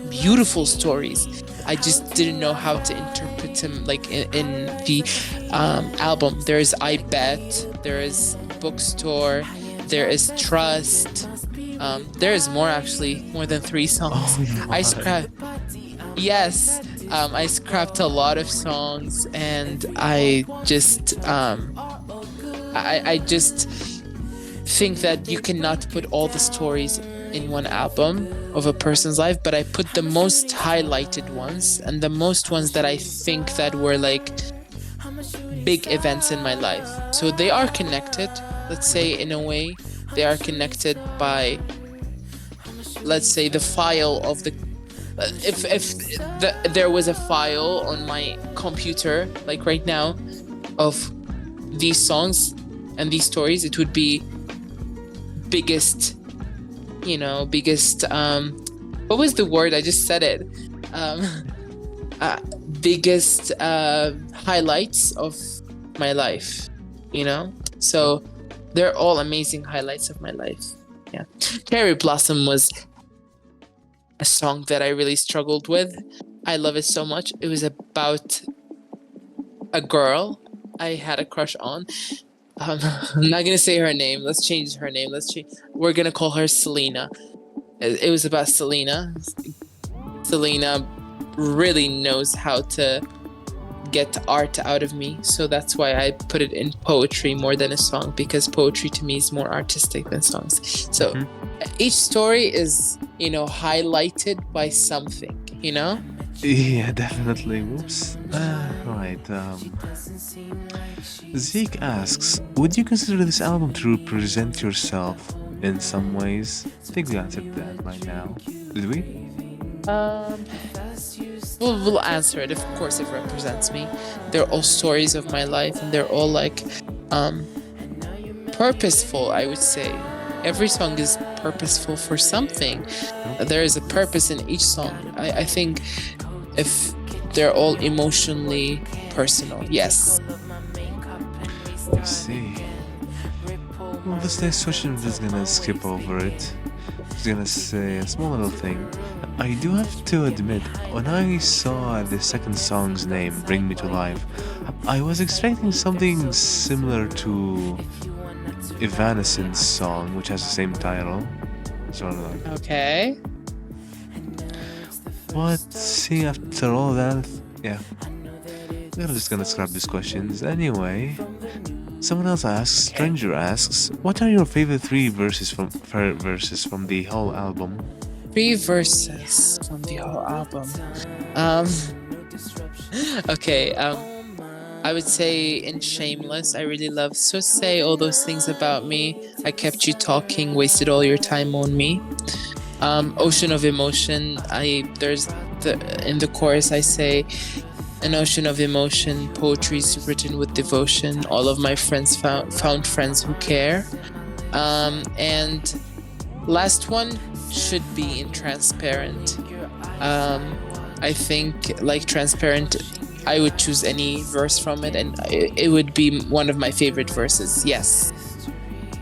beautiful stories. I just didn't know how to interpret them like in the album. There is I Bet, there is Bookstore, there is Trust. There is more, actually, more than 3 songs. Oh my. I scrapped. Yes, I scrapped a lot of songs, and I just I just think that you cannot put all the stories in one album of a person's life, but I put the most highlighted ones and the most ones that I think that were like big events in my life. So they are connected, let's say, in a way. They are connected by, let's say, the file of the there was a file on my computer, like right now, of these songs and these stories, it would be biggest what was the word? I just said it. Biggest highlights of my life, so they're all amazing highlights of my life. Yeah. Cherry Blossom was a song that I really struggled with. I love it so much. It was about a girl I had a crush on. I'm not gonna say her name. Let's change her name. We're gonna call her Selena. It was about Selena. Selena really knows how to get art out of me, so that's why I put it in poetry more than a song, because poetry to me is more artistic than songs. So each story is, highlighted by something, Yeah, definitely. Whoops. Right. Zeke asks, would you consider this album to represent yourself in some ways? I think we answered that by now. Did we? um we'll answer it. Of course, it represents me. They're all stories of my life, and they're all like purposeful, I would say. Every song is purposeful for something. There is a purpose in each song. I think if they're all emotionally personal, yes. I see. Well, this next question, I'm just gonna skip over it. Just gonna say a small little thing. I do have to admit, when I saw the second song's name, Bring Me to Life, I was expecting something similar to Evanescence song, which has the same title. Sort of like. Okay. But see, after all that, yeah. We're just gonna scrap these questions. Anyway, someone else asks, Stranger asks, what are your favorite verses from the whole album? 3 verses from the whole album. Um, okay. I would say in Shameless, I really love So Say All Those Things About Me. I kept you talking, wasted all your time on me. Ocean of Emotion. In the chorus I say, an ocean of emotion, poetry's written with devotion. All of my friends found friends who care. And last one should be in Transparent. I think like Transparent, I would choose any verse from it, and it would be one of my favorite verses. Yes.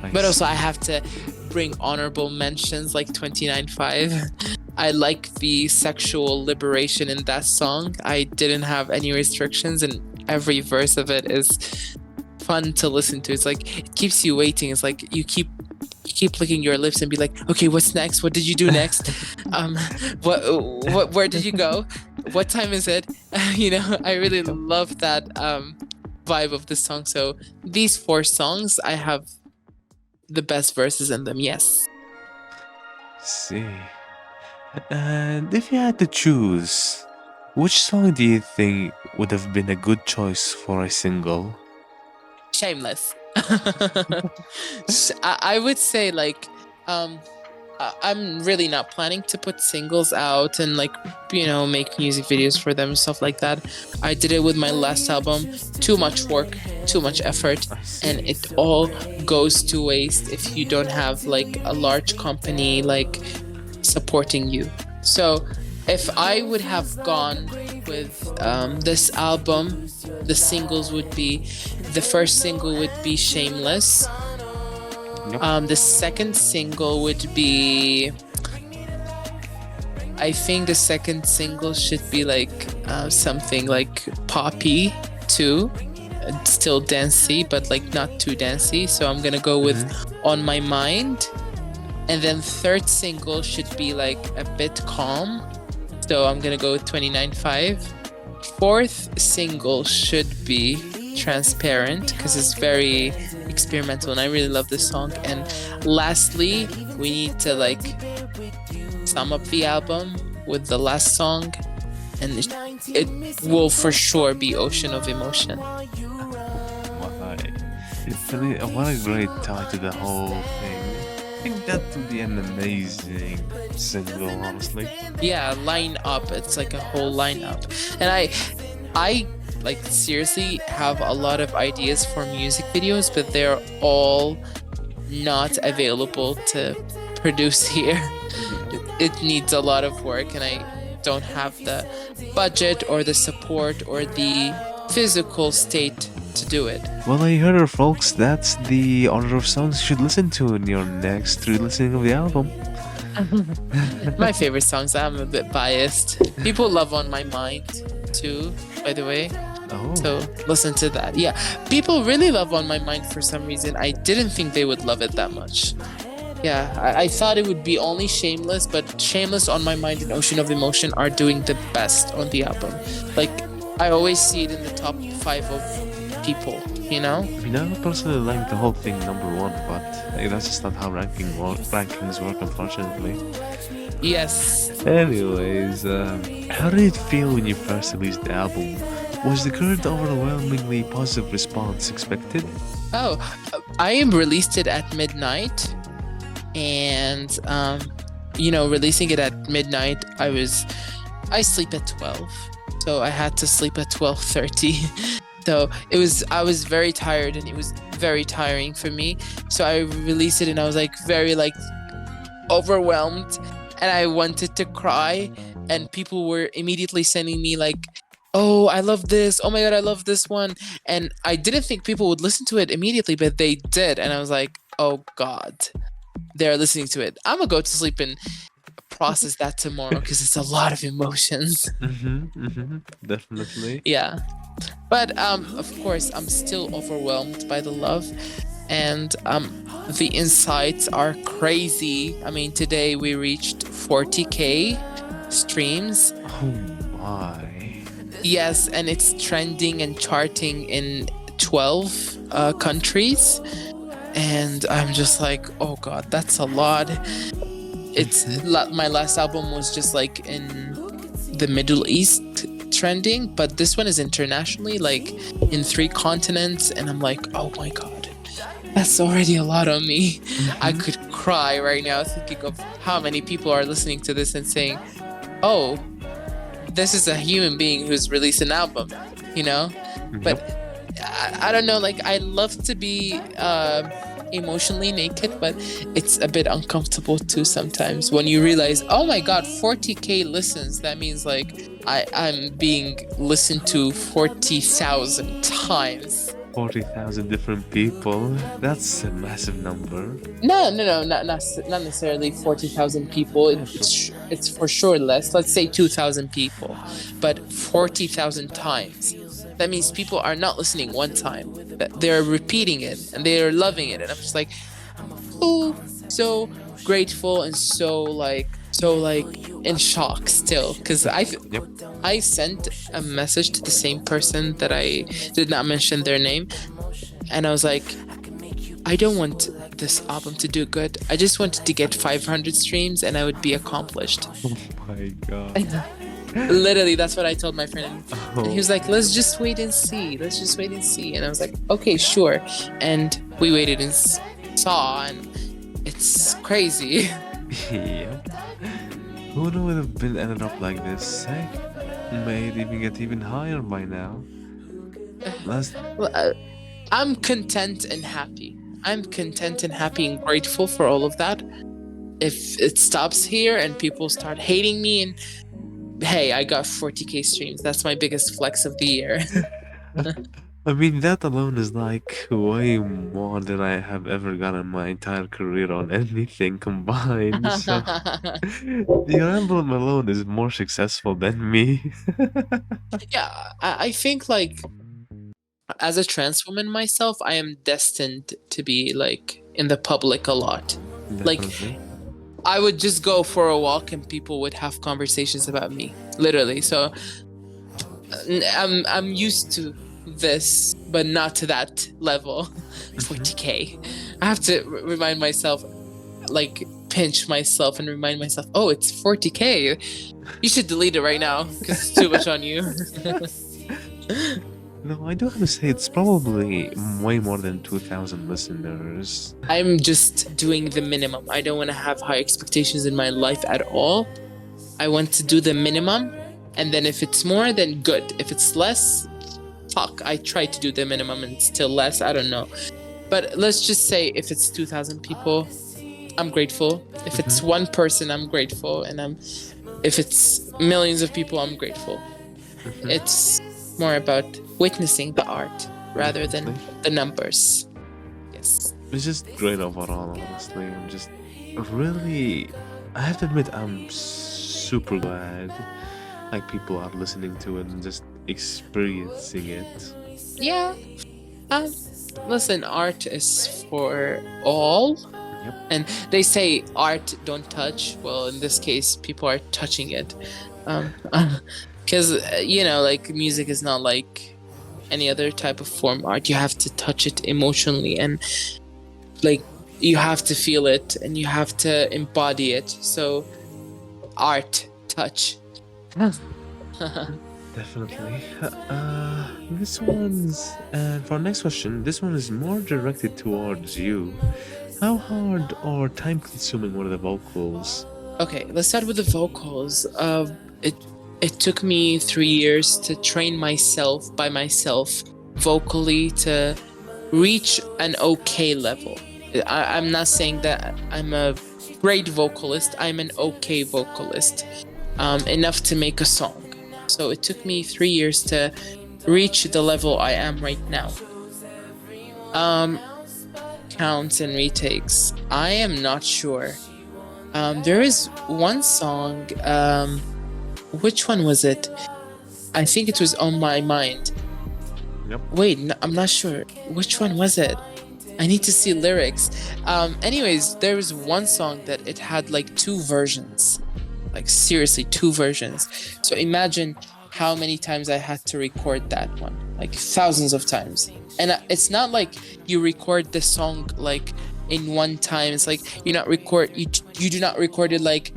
Nice. But also I have to bring honorable mentions like 29.5. I like the sexual liberation in that song. I didn't have any restrictions, and every verse of it is fun to listen to. It's like it keeps you waiting. It's like you keep licking your lips and be like, okay, what's next? What did you do next? Where did you go? What time is it? I really love that vibe of the song. So these 4 songs, I have the best verses in them. Yes. See. And if you had to choose, which song do you think would have been a good choice for a single? Shameless. I would say like I'm really not planning to put singles out and like make music videos for them, stuff like that. I did it with my last album. Too much work, too much effort, and it all goes to waste if you don't have like a large company like supporting you. So if I would have gone with this album, the singles would be, the first single would be Shameless. Yep. The second single would be, I think the second single should be like something like poppy too. Still dancey, but like not too dancey. So I'm gonna go with On My Mind. And then third single should be like a bit calm. So I'm gonna go with 29.5. Fourth single should be Transparent, because it's very experimental and I really love this song. And lastly, we need to like sum up the album with the last song, and it will for sure be Ocean of Emotion. What a great tie to the whole thing. I think that would be an amazing single, honestly. Yeah, line up. It's like a whole lineup. And I like seriously have a lot of ideas for music videos, but they're all not available to produce here. It needs a lot of work, and I don't have the budget or the support or the physical state to do it. Well, I heard it, folks. That's the order of songs you should listen to in your next re-listening of the album. My favorite songs. I'm a bit biased. People love On My Mind too, by the way. Oh, So listen to that. Yeah, people really love On My Mind for some reason. I didn't think they would love it that much. Yeah, I thought it would be only Shameless, but Shameless, On My Mind, and Ocean of Emotion are doing the best on the album. Like, I always see it in the top 5 of people, you know? I mean, I personally like the whole thing number one, but that's just not how rankings work, unfortunately. Yes. Anyways, how did it feel when you first released the album? Was the current overwhelmingly positive response expected? Oh, I released it at midnight, and releasing it at midnight, I sleep at 12, so I had to sleep at 12:30. So I was very tired, and it was very tiring for me. So I released it, and I was like very overwhelmed, and I wanted to cry, and people were immediately sending me like, oh, I love this. Oh my God, I love this one. And I didn't think people would listen to it immediately, but they did. And I was like, oh God, they're listening to it. I'm going to go to sleep and process that tomorrow because it's a lot of emotions. Definitely. Yeah. But of course, I'm still overwhelmed by the love. And the insights are crazy. I mean, today we reached 40K streams. Oh my. Yes, and it's trending and charting in 12 countries. And I'm just like, oh God, that's a lot. My last album was just like in the Middle East trending, but this one is internationally, like in 3 continents. And I'm like, oh my God, that's already a lot on me. I could cry right now thinking of how many people are listening to this and saying, oh, this is a human being who's released an album, you know? Yep. But I don't know, like I love to be emotionally naked, but it's a bit uncomfortable too sometimes when you realize, oh my God, 40K listens. That means like I'm being listened to 40,000 times. 40,000 different people. That's a massive number. No, not necessarily 40,000 people. It's for sure less. Let's say 2,000 people, but 40,000 times. That means people are not listening one time. They're repeating it and they're loving it. And I'm just like, oh, so grateful and so in shock still, because I sent a message to the same person that I did not mention their name, and I was like, I don't want this album to do good. I just wanted to get 500 streams and I would be accomplished. Oh my God. Literally, that's what I told my friend. And he was like, let's just wait and see. And I was like, okay, sure. And we waited and saw, and it's crazy. Yeah. Who would have been ended up like this? Heck, may it even get even higher by now. I'm content and happy. I'm content and happy and grateful for all of that. If it stops here and people start hating me, and hey, I got 40K streams. That's my biggest flex of the year. I mean, that alone is like way more than I have ever gotten in my entire career on anything combined. So your album alone is more successful than me. Yeah, I think like as a trans woman myself, I am destined to be like in the public a lot. Like Definitely. I would just go for a walk and people would have conversations about me, literally. So I'm used to this, but not to that level. 40K. I have to remind myself, like pinch myself and remind myself, oh, it's 40K. You should delete it right now because it's too much on you. No, I do have to say it's probably way more than 2,000 listeners. I'm just doing the minimum. I don't want to have high expectations in my life at all. I want to do the minimum, and then if it's more, then good. If it's less, fuck. I try to do the minimum and it's still less. I don't know. But let's just say if it's 2,000 people, I'm grateful. If it's one person, I'm grateful. And if it's millions of people, I'm grateful. It's more about witnessing the art rather than the numbers. Yes. It's just great overall, honestly. I'm just really I have to admit, I'm super glad like people are listening to it and just experiencing it. Yeah. Um, Listen, art is for all. Yep. And they say art don't touch. Well, in this case, people are touching it. Um, because, like music is not like any other type of form art. You have to touch it emotionally and like you have to feel it and you have to embody it. So, art, touch. Definitely. This one's and for our next question, this one is more directed towards you. How hard or time consuming were the vocals? Okay, let's start with the vocals. It took me 3 years to train myself by myself vocally to reach an okay level. I'm not saying that I'm a great vocalist. I'm an okay vocalist, enough to make a song. So it took me 3 years to reach the level I am right now. Counts and retakes. I am not sure. There is one song. Which one was it? I think it was On My Mind. Yep. Wait, I'm not sure. Which one was it? I need to see lyrics. Anyways, there was one song that it had like two versions. Like seriously, two versions. So imagine how many times I had to record that one. Like thousands of times. And it's not like you record the song like in one time. It's like you do not record it like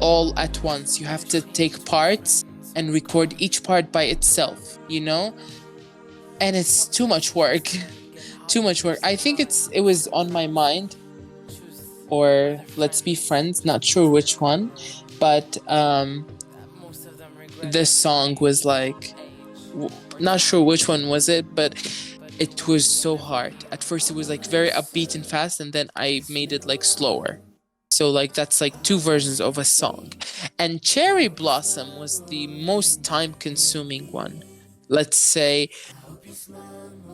all at once. You have to take parts and record each part by itself, And it's too much work. Too much work. I think it was On My Mind or Let's Be Friends, not sure which one, but this song was like not sure which one was it, but it was so hard. At first it was like very upbeat and fast, and then I made it like slower. So like that's like two versions of a song. And Cherry Blossom was the most time consuming one. Let's say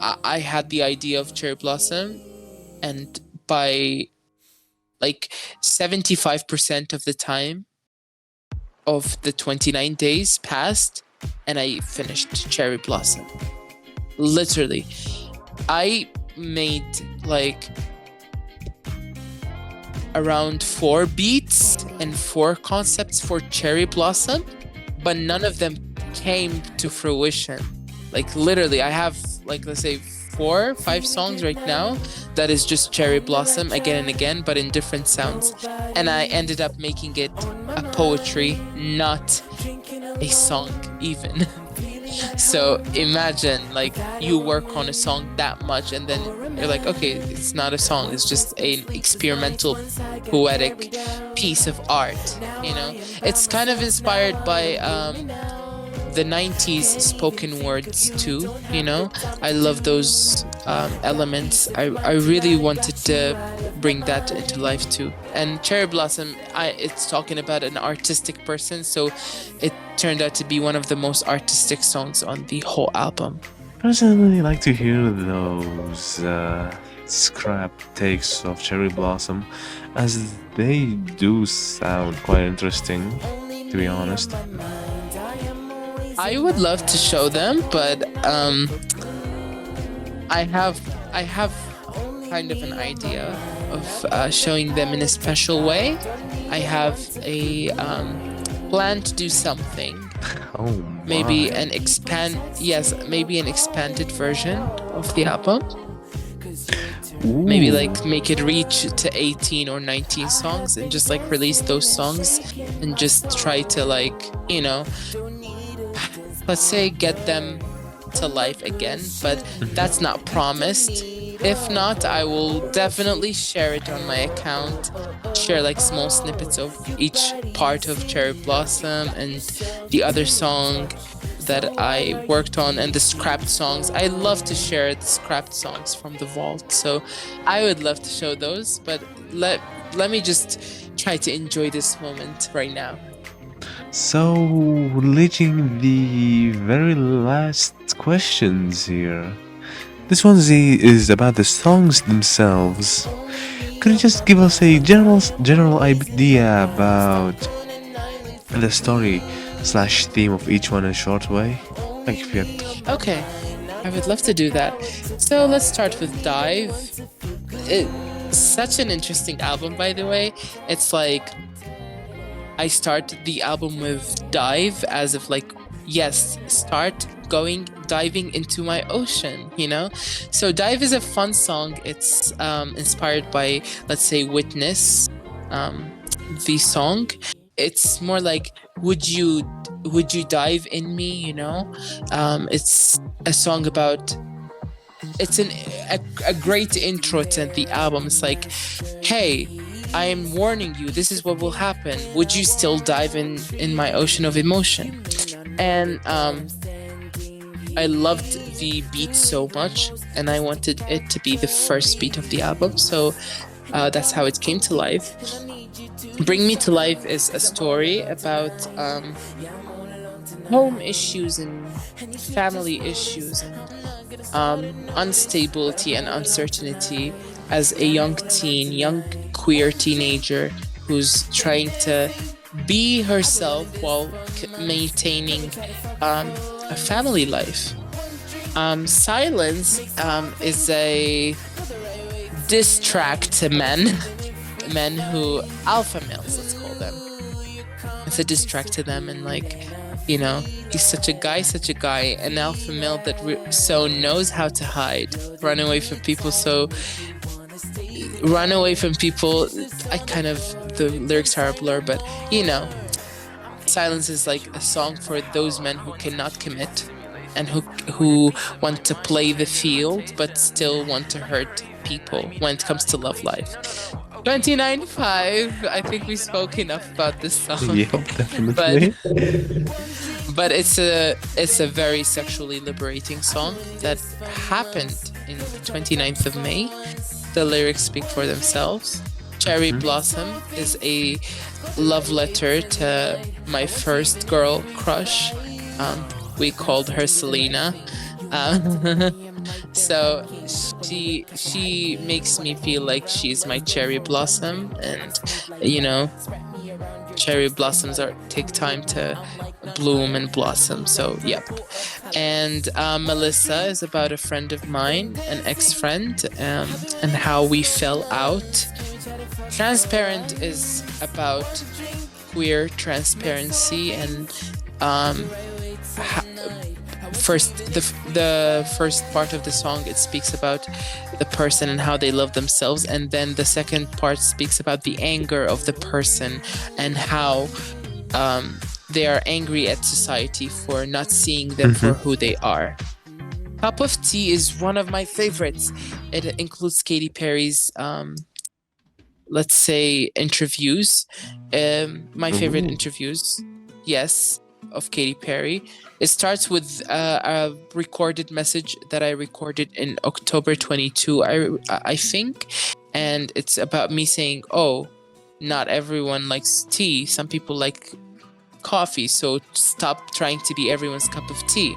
I had the idea of Cherry Blossom, and by like 75% of the time of the 29 days passed and I finished Cherry Blossom. Literally. I made like around 4 beats and 4 concepts for Cherry Blossom, but none of them came to fruition. Like literally, I have like, let's say 4 or 5 songs right now that is just Cherry Blossom again and again, but in different sounds. And I ended up making it a poetry, not a song even. So imagine like you work on a song that much and then you're like, okay, it's not a song, it's just an experimental poetic piece of art, It's kind of inspired by the 90s spoken words too, I love those elements. I really wanted to bring that into life too. And Cherry Blossom, it's talking about an artistic person, so it turned out to be one of the most artistic songs on the whole album. Personally, like to hear those scrap takes of Cherry Blossom, as they do sound quite interesting, to be honest. I would love to show them, but I have kind of an idea of showing them in a special way. I have a plan to do something. Oh, maybe my. maybe an expanded version of the album. Ooh. Maybe like make it reach to 18 or 19 songs and just like release those songs and just try to like, let's say get them to life again, but that's not promised. If not, I will definitely share it on my account, share like small snippets of each part of Cherry Blossom and the other song that I worked on and the scrapped songs. I love to share the scrapped songs from the vault, so I would love to show those, but let me just try to enjoy this moment right now. So, reaching the very last questions here. This one is about the songs themselves. could you just give us a general idea about the story slash theme of each one in a short way? Like if you had... Okay, I would love to do that. So let's start with Dive. It's such an interesting album, by the way. It's like I start the album with Dive as if like, yes, start diving into my ocean, you know? So Dive is a fun song. It's inspired by, let's say, Witness, the song. It's more like, would you dive in me, you know? It's a song about, it's a great intro to the album. It's like, hey, I am warning you, this is what will happen. Would you still dive in my ocean of emotion? And I loved the beat so much, and I wanted it to be the first beat of the album. So that's how it came to life. Bring Me to Life is a story about home issues and family issues and instability and uncertainty as a young queer teenager who's trying to be herself while maintaining a family life. Silence is a diss track to men who, alpha males, let's call them. It's a diss track to them, and like, you know, he's such a guy, an alpha male that so knows how to hide, run away from people. The lyrics are a blur, but you know, Silence is like a song for those men who cannot commit and who want to play the field but still want to hurt people when it comes to love life. 29.5. I think we spoke enough about this song. Yep, definitely. But it's a very sexually liberating song that happened in the 29th of May. The lyrics speak for themselves. Cherry Blossom is a love letter to my first girl crush. We called her Selena. So she makes me feel like she's my cherry blossom, and you know, cherry blossoms take time to bloom and blossom. So yep. And Melissa is about a friend of mine, an ex-friend, and how we fell out. Transparent is about queer transparency, and the first part of the song, it speaks about the person and how they love themselves, and then the second part speaks about the anger of the person and how they are angry at society for not seeing them for who they are. Cup of Tea is one of my favorites. It includes Katy Perry's let's say interviews, my favorite interviews, yes, of Katy Perry. It starts with a recorded message that I recorded in October 22, I think, and it's about me saying, oh, not everyone likes tea, some people like coffee, so stop trying to be everyone's cup of tea.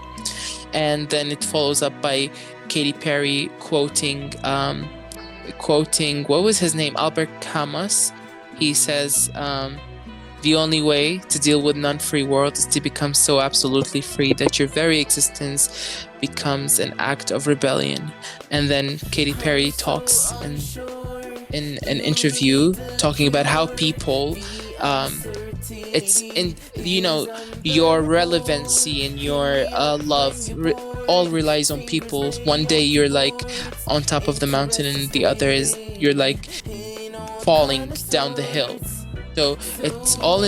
And then it follows up by Katy Perry quoting what was his name, Albert Camus. He says, the only way to deal with non-free world is to become so absolutely free that your very existence becomes an act of rebellion. And then Katy Perry talks in an interview talking about how people, it's in, you know, your relevancy and your love all relies on people. One day you're like on top of the mountain, and the other is you're like falling down the hill. So it's all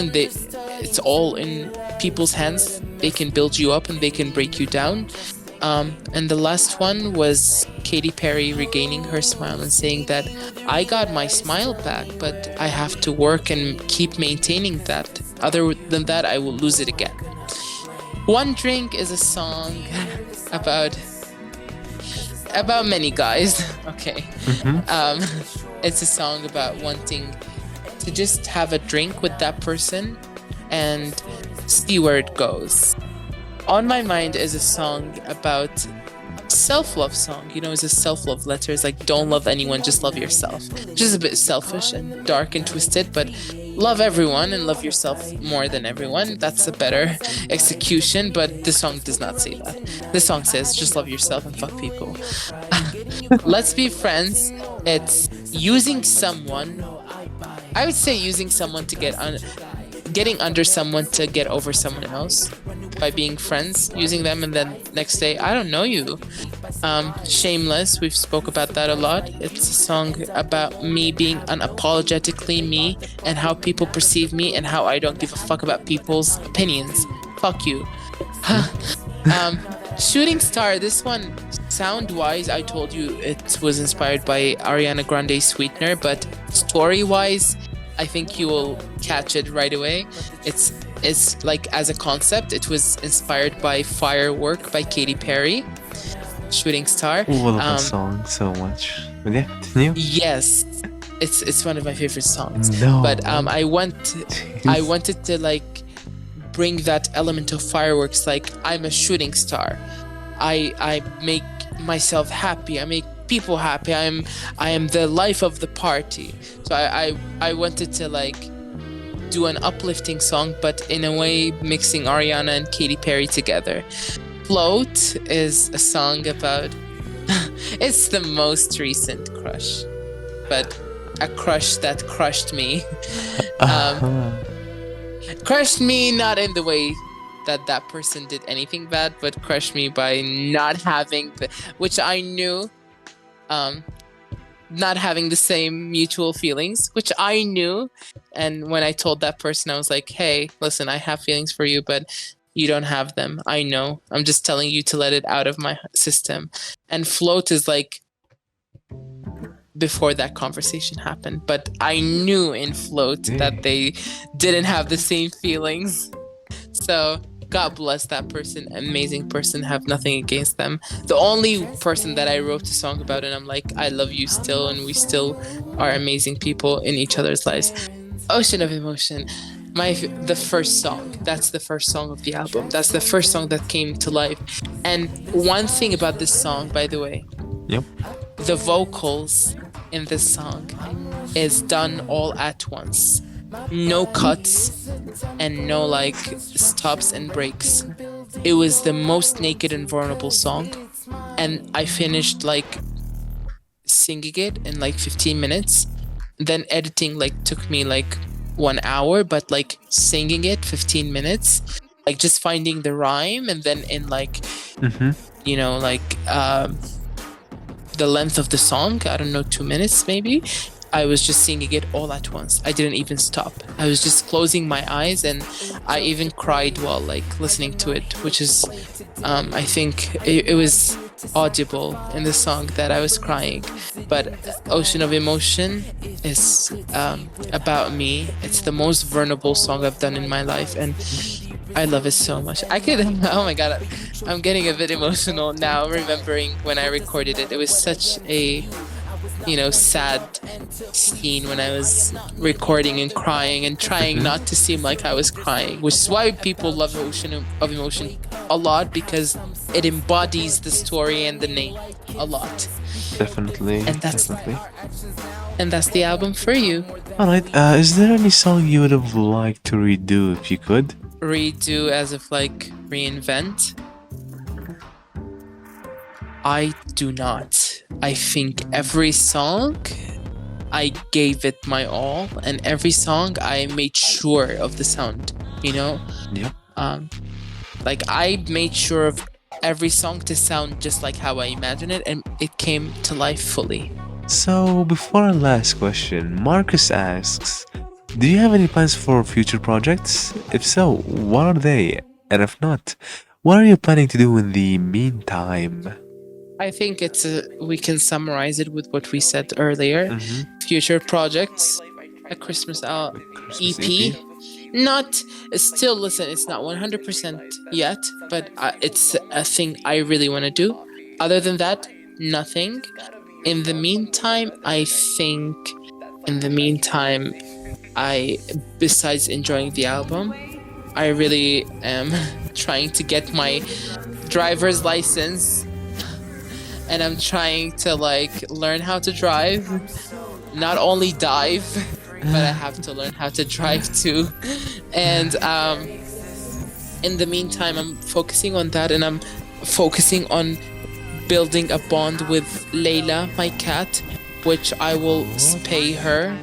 in people's hands. They can build you up and they can break you down. And the last one was Katy Perry regaining her smile and saying that I got my smile back, but I have to work and keep maintaining that. Other than that, I will lose it again. One Drink is a song about many guys. Okay. It's a song about wanting to just have a drink with that person and see where it goes. On My Mind is a song about self-love song. It's a self-love letter. It's like, don't love anyone, just love yourself. Which is a bit selfish and dark and twisted, but love everyone and love yourself more than everyone. That's a better execution, but the song does not say that. The song says, just love yourself and fuck people. Let's Be Friends. It's using someone. I would say using someone to getting under someone to get over someone else by being friends, using them, and then next day, I don't know you. Shameless, we've spoke about that a lot. It's a song about me being unapologetically me and how people perceive me and how I don't give a fuck about people's opinions. Fuck you. Shooting Star, this one, sound-wise, I told you it was inspired by Ariana Grande's Sweetener, but story-wise, I think you will catch it right away. It's like, as a concept, it was inspired by Firework by Katy Perry. Shooting Star. I love that song so much. But yeah, continue. Yes, it's one of my favorite songs. No. But I wanted to like bring that element of fireworks. Like, I'm a shooting star. I make myself happy. I make people happy. I am the life of the party. So I wanted to like do an uplifting song, but in a way mixing Ariana and Katy Perry together. Float is a song about it's the most recent crush, but a crush that crushed me. Crushed me not in the way that person did anything bad, but crushed me by not having which I knew, not having the same mutual feelings, which I knew. And when I told that person, I was like, hey, listen, I have feelings for you, but you don't have them. I know. I'm just telling you to let it out of my system. And Float is like before that conversation happened, but I knew in Float that they didn't have the same feelings. So God bless that person. Amazing person. Have nothing against them. The only person that I wrote a song about, and I'm like, I love you still, and we still are amazing people in each other's lives. Ocean of Emotion. The first song. That's the first song of the album. That's the first song that came to life. And one thing about this song, by the way. Yep. The vocals in this song is done all at once. No cuts and no like stops and breaks. It was the most naked and vulnerable song, and I finished like singing it in like 15 minutes. Then editing like took me like 1 hour, but like singing it 15 minutes, like just finding the rhyme, and then in like the length of the song, I don't know, 2 minutes maybe, I was just singing it all at once. I didn't even stop. I was just closing my eyes, and I even cried while like listening to it, which is, I think it was audible in the song that I was crying. But Ocean of Emotion is about me. It's the most vulnerable song I've done in my life, and I love it so much. Oh my God, I'm getting a bit emotional now remembering when I recorded it. It was such a sad scene when I was recording and crying and trying not to seem like I was crying, which is why people love Ocean of Emotion a lot, because it embodies the story and the name a lot. Definitely. And that's the album for you. Alright, is there any song you would have liked to redo if you could? Redo as of like reinvent? I do not. I think every song I gave it my all, and every song I made sure of the sound, Yeah. Like I made sure of every song to sound just like how I imagined it, and it came to life fully. So, before our last question, Marcus asks, do you have any plans for future projects? If so, what are they? And if not, what are you planning to do in the meantime? I think we can summarize it with what we said earlier. Future projects, a Christmas EP. Listen, it's not 100% yet, but it's a thing I really want to do. Other than that, nothing. In the meantime, besides enjoying the album, I really am trying to get my driver's license, and I'm trying to like learn how to drive, not only dive, but I have to learn how to drive too. And in the meantime, I'm focusing on that, and I'm focusing on building a bond with Layla, my cat, which I will pay her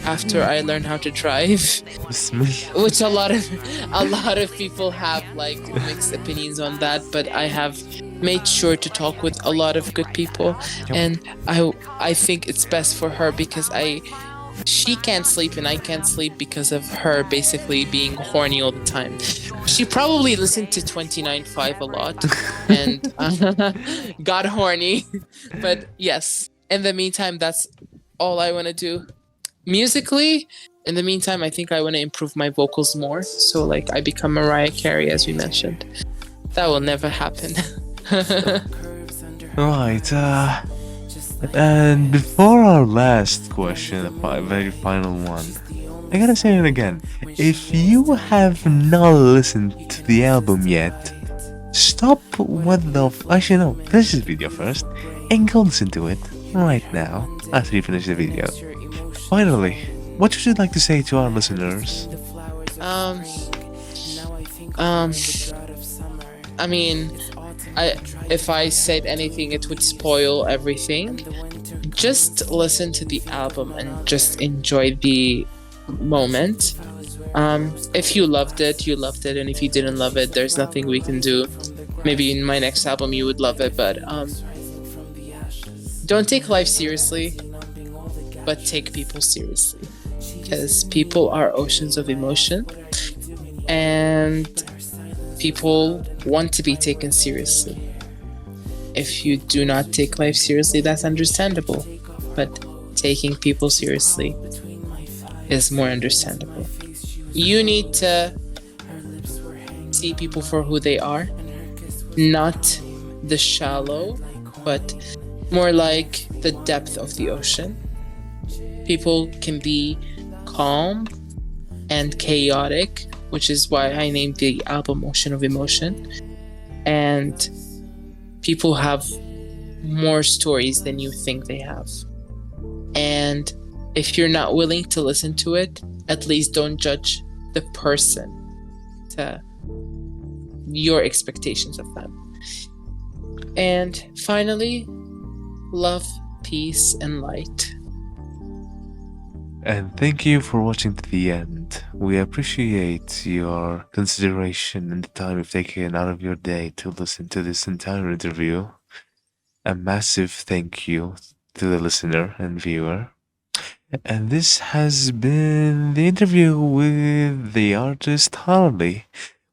after I learn how to drive. Bismillah. Which a lot of people have like mixed opinions on that, but I have made sure to talk with a lot of good people, and I think it's best for her because she can't sleep and I can't sleep because of her basically being horny all the time. She probably listened to 29.5 a lot and got horny. But yes, in the meantime, that's all I want to do. Musically, in the meantime, I think I want to improve my vocals more. So, like, I become Mariah Carey, as we mentioned. That will never happen. Right, and before our last question, the very final one, I gotta say it again. If you have not listened to the album yet, stop what the actually no, finish this video first and go listen to it right now after you finish the video. Finally, what would you like to say to our listeners? um, um, I mean, if I said anything, it would spoil everything. Just listen to the album and just enjoy the moment. If you loved it, you loved it, and if you didn't love it, there's nothing we can do. Maybe in my next album you would love it, but don't take life seriously, but take people seriously, because people are oceans of emotion, and people want to be taken seriously. If you do not take life seriously, that's understandable, but taking people seriously is more understandable. You need to see people for who they are, not the shallow, but more like the depth of the ocean. People can be calm and chaotic, which is why I named the album Ocean of Emotion. And people have more stories than you think they have. And if you're not willing to listen to it, at least don't judge the person to your expectations of them. And finally, love, peace, and light. And thank you for watching to the end. We appreciate your consideration and the time you've taken out of your day to listen to this entire interview. A massive thank you to the listener and viewer. And this has been the interview with the artist Harley.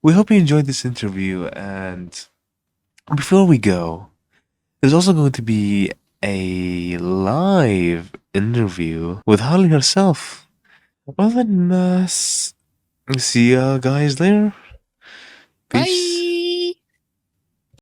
We hope you enjoyed this interview, and before we go, there's also going to be a live interview with Harley herself. Well then, see ya guys later. Peace. Bye.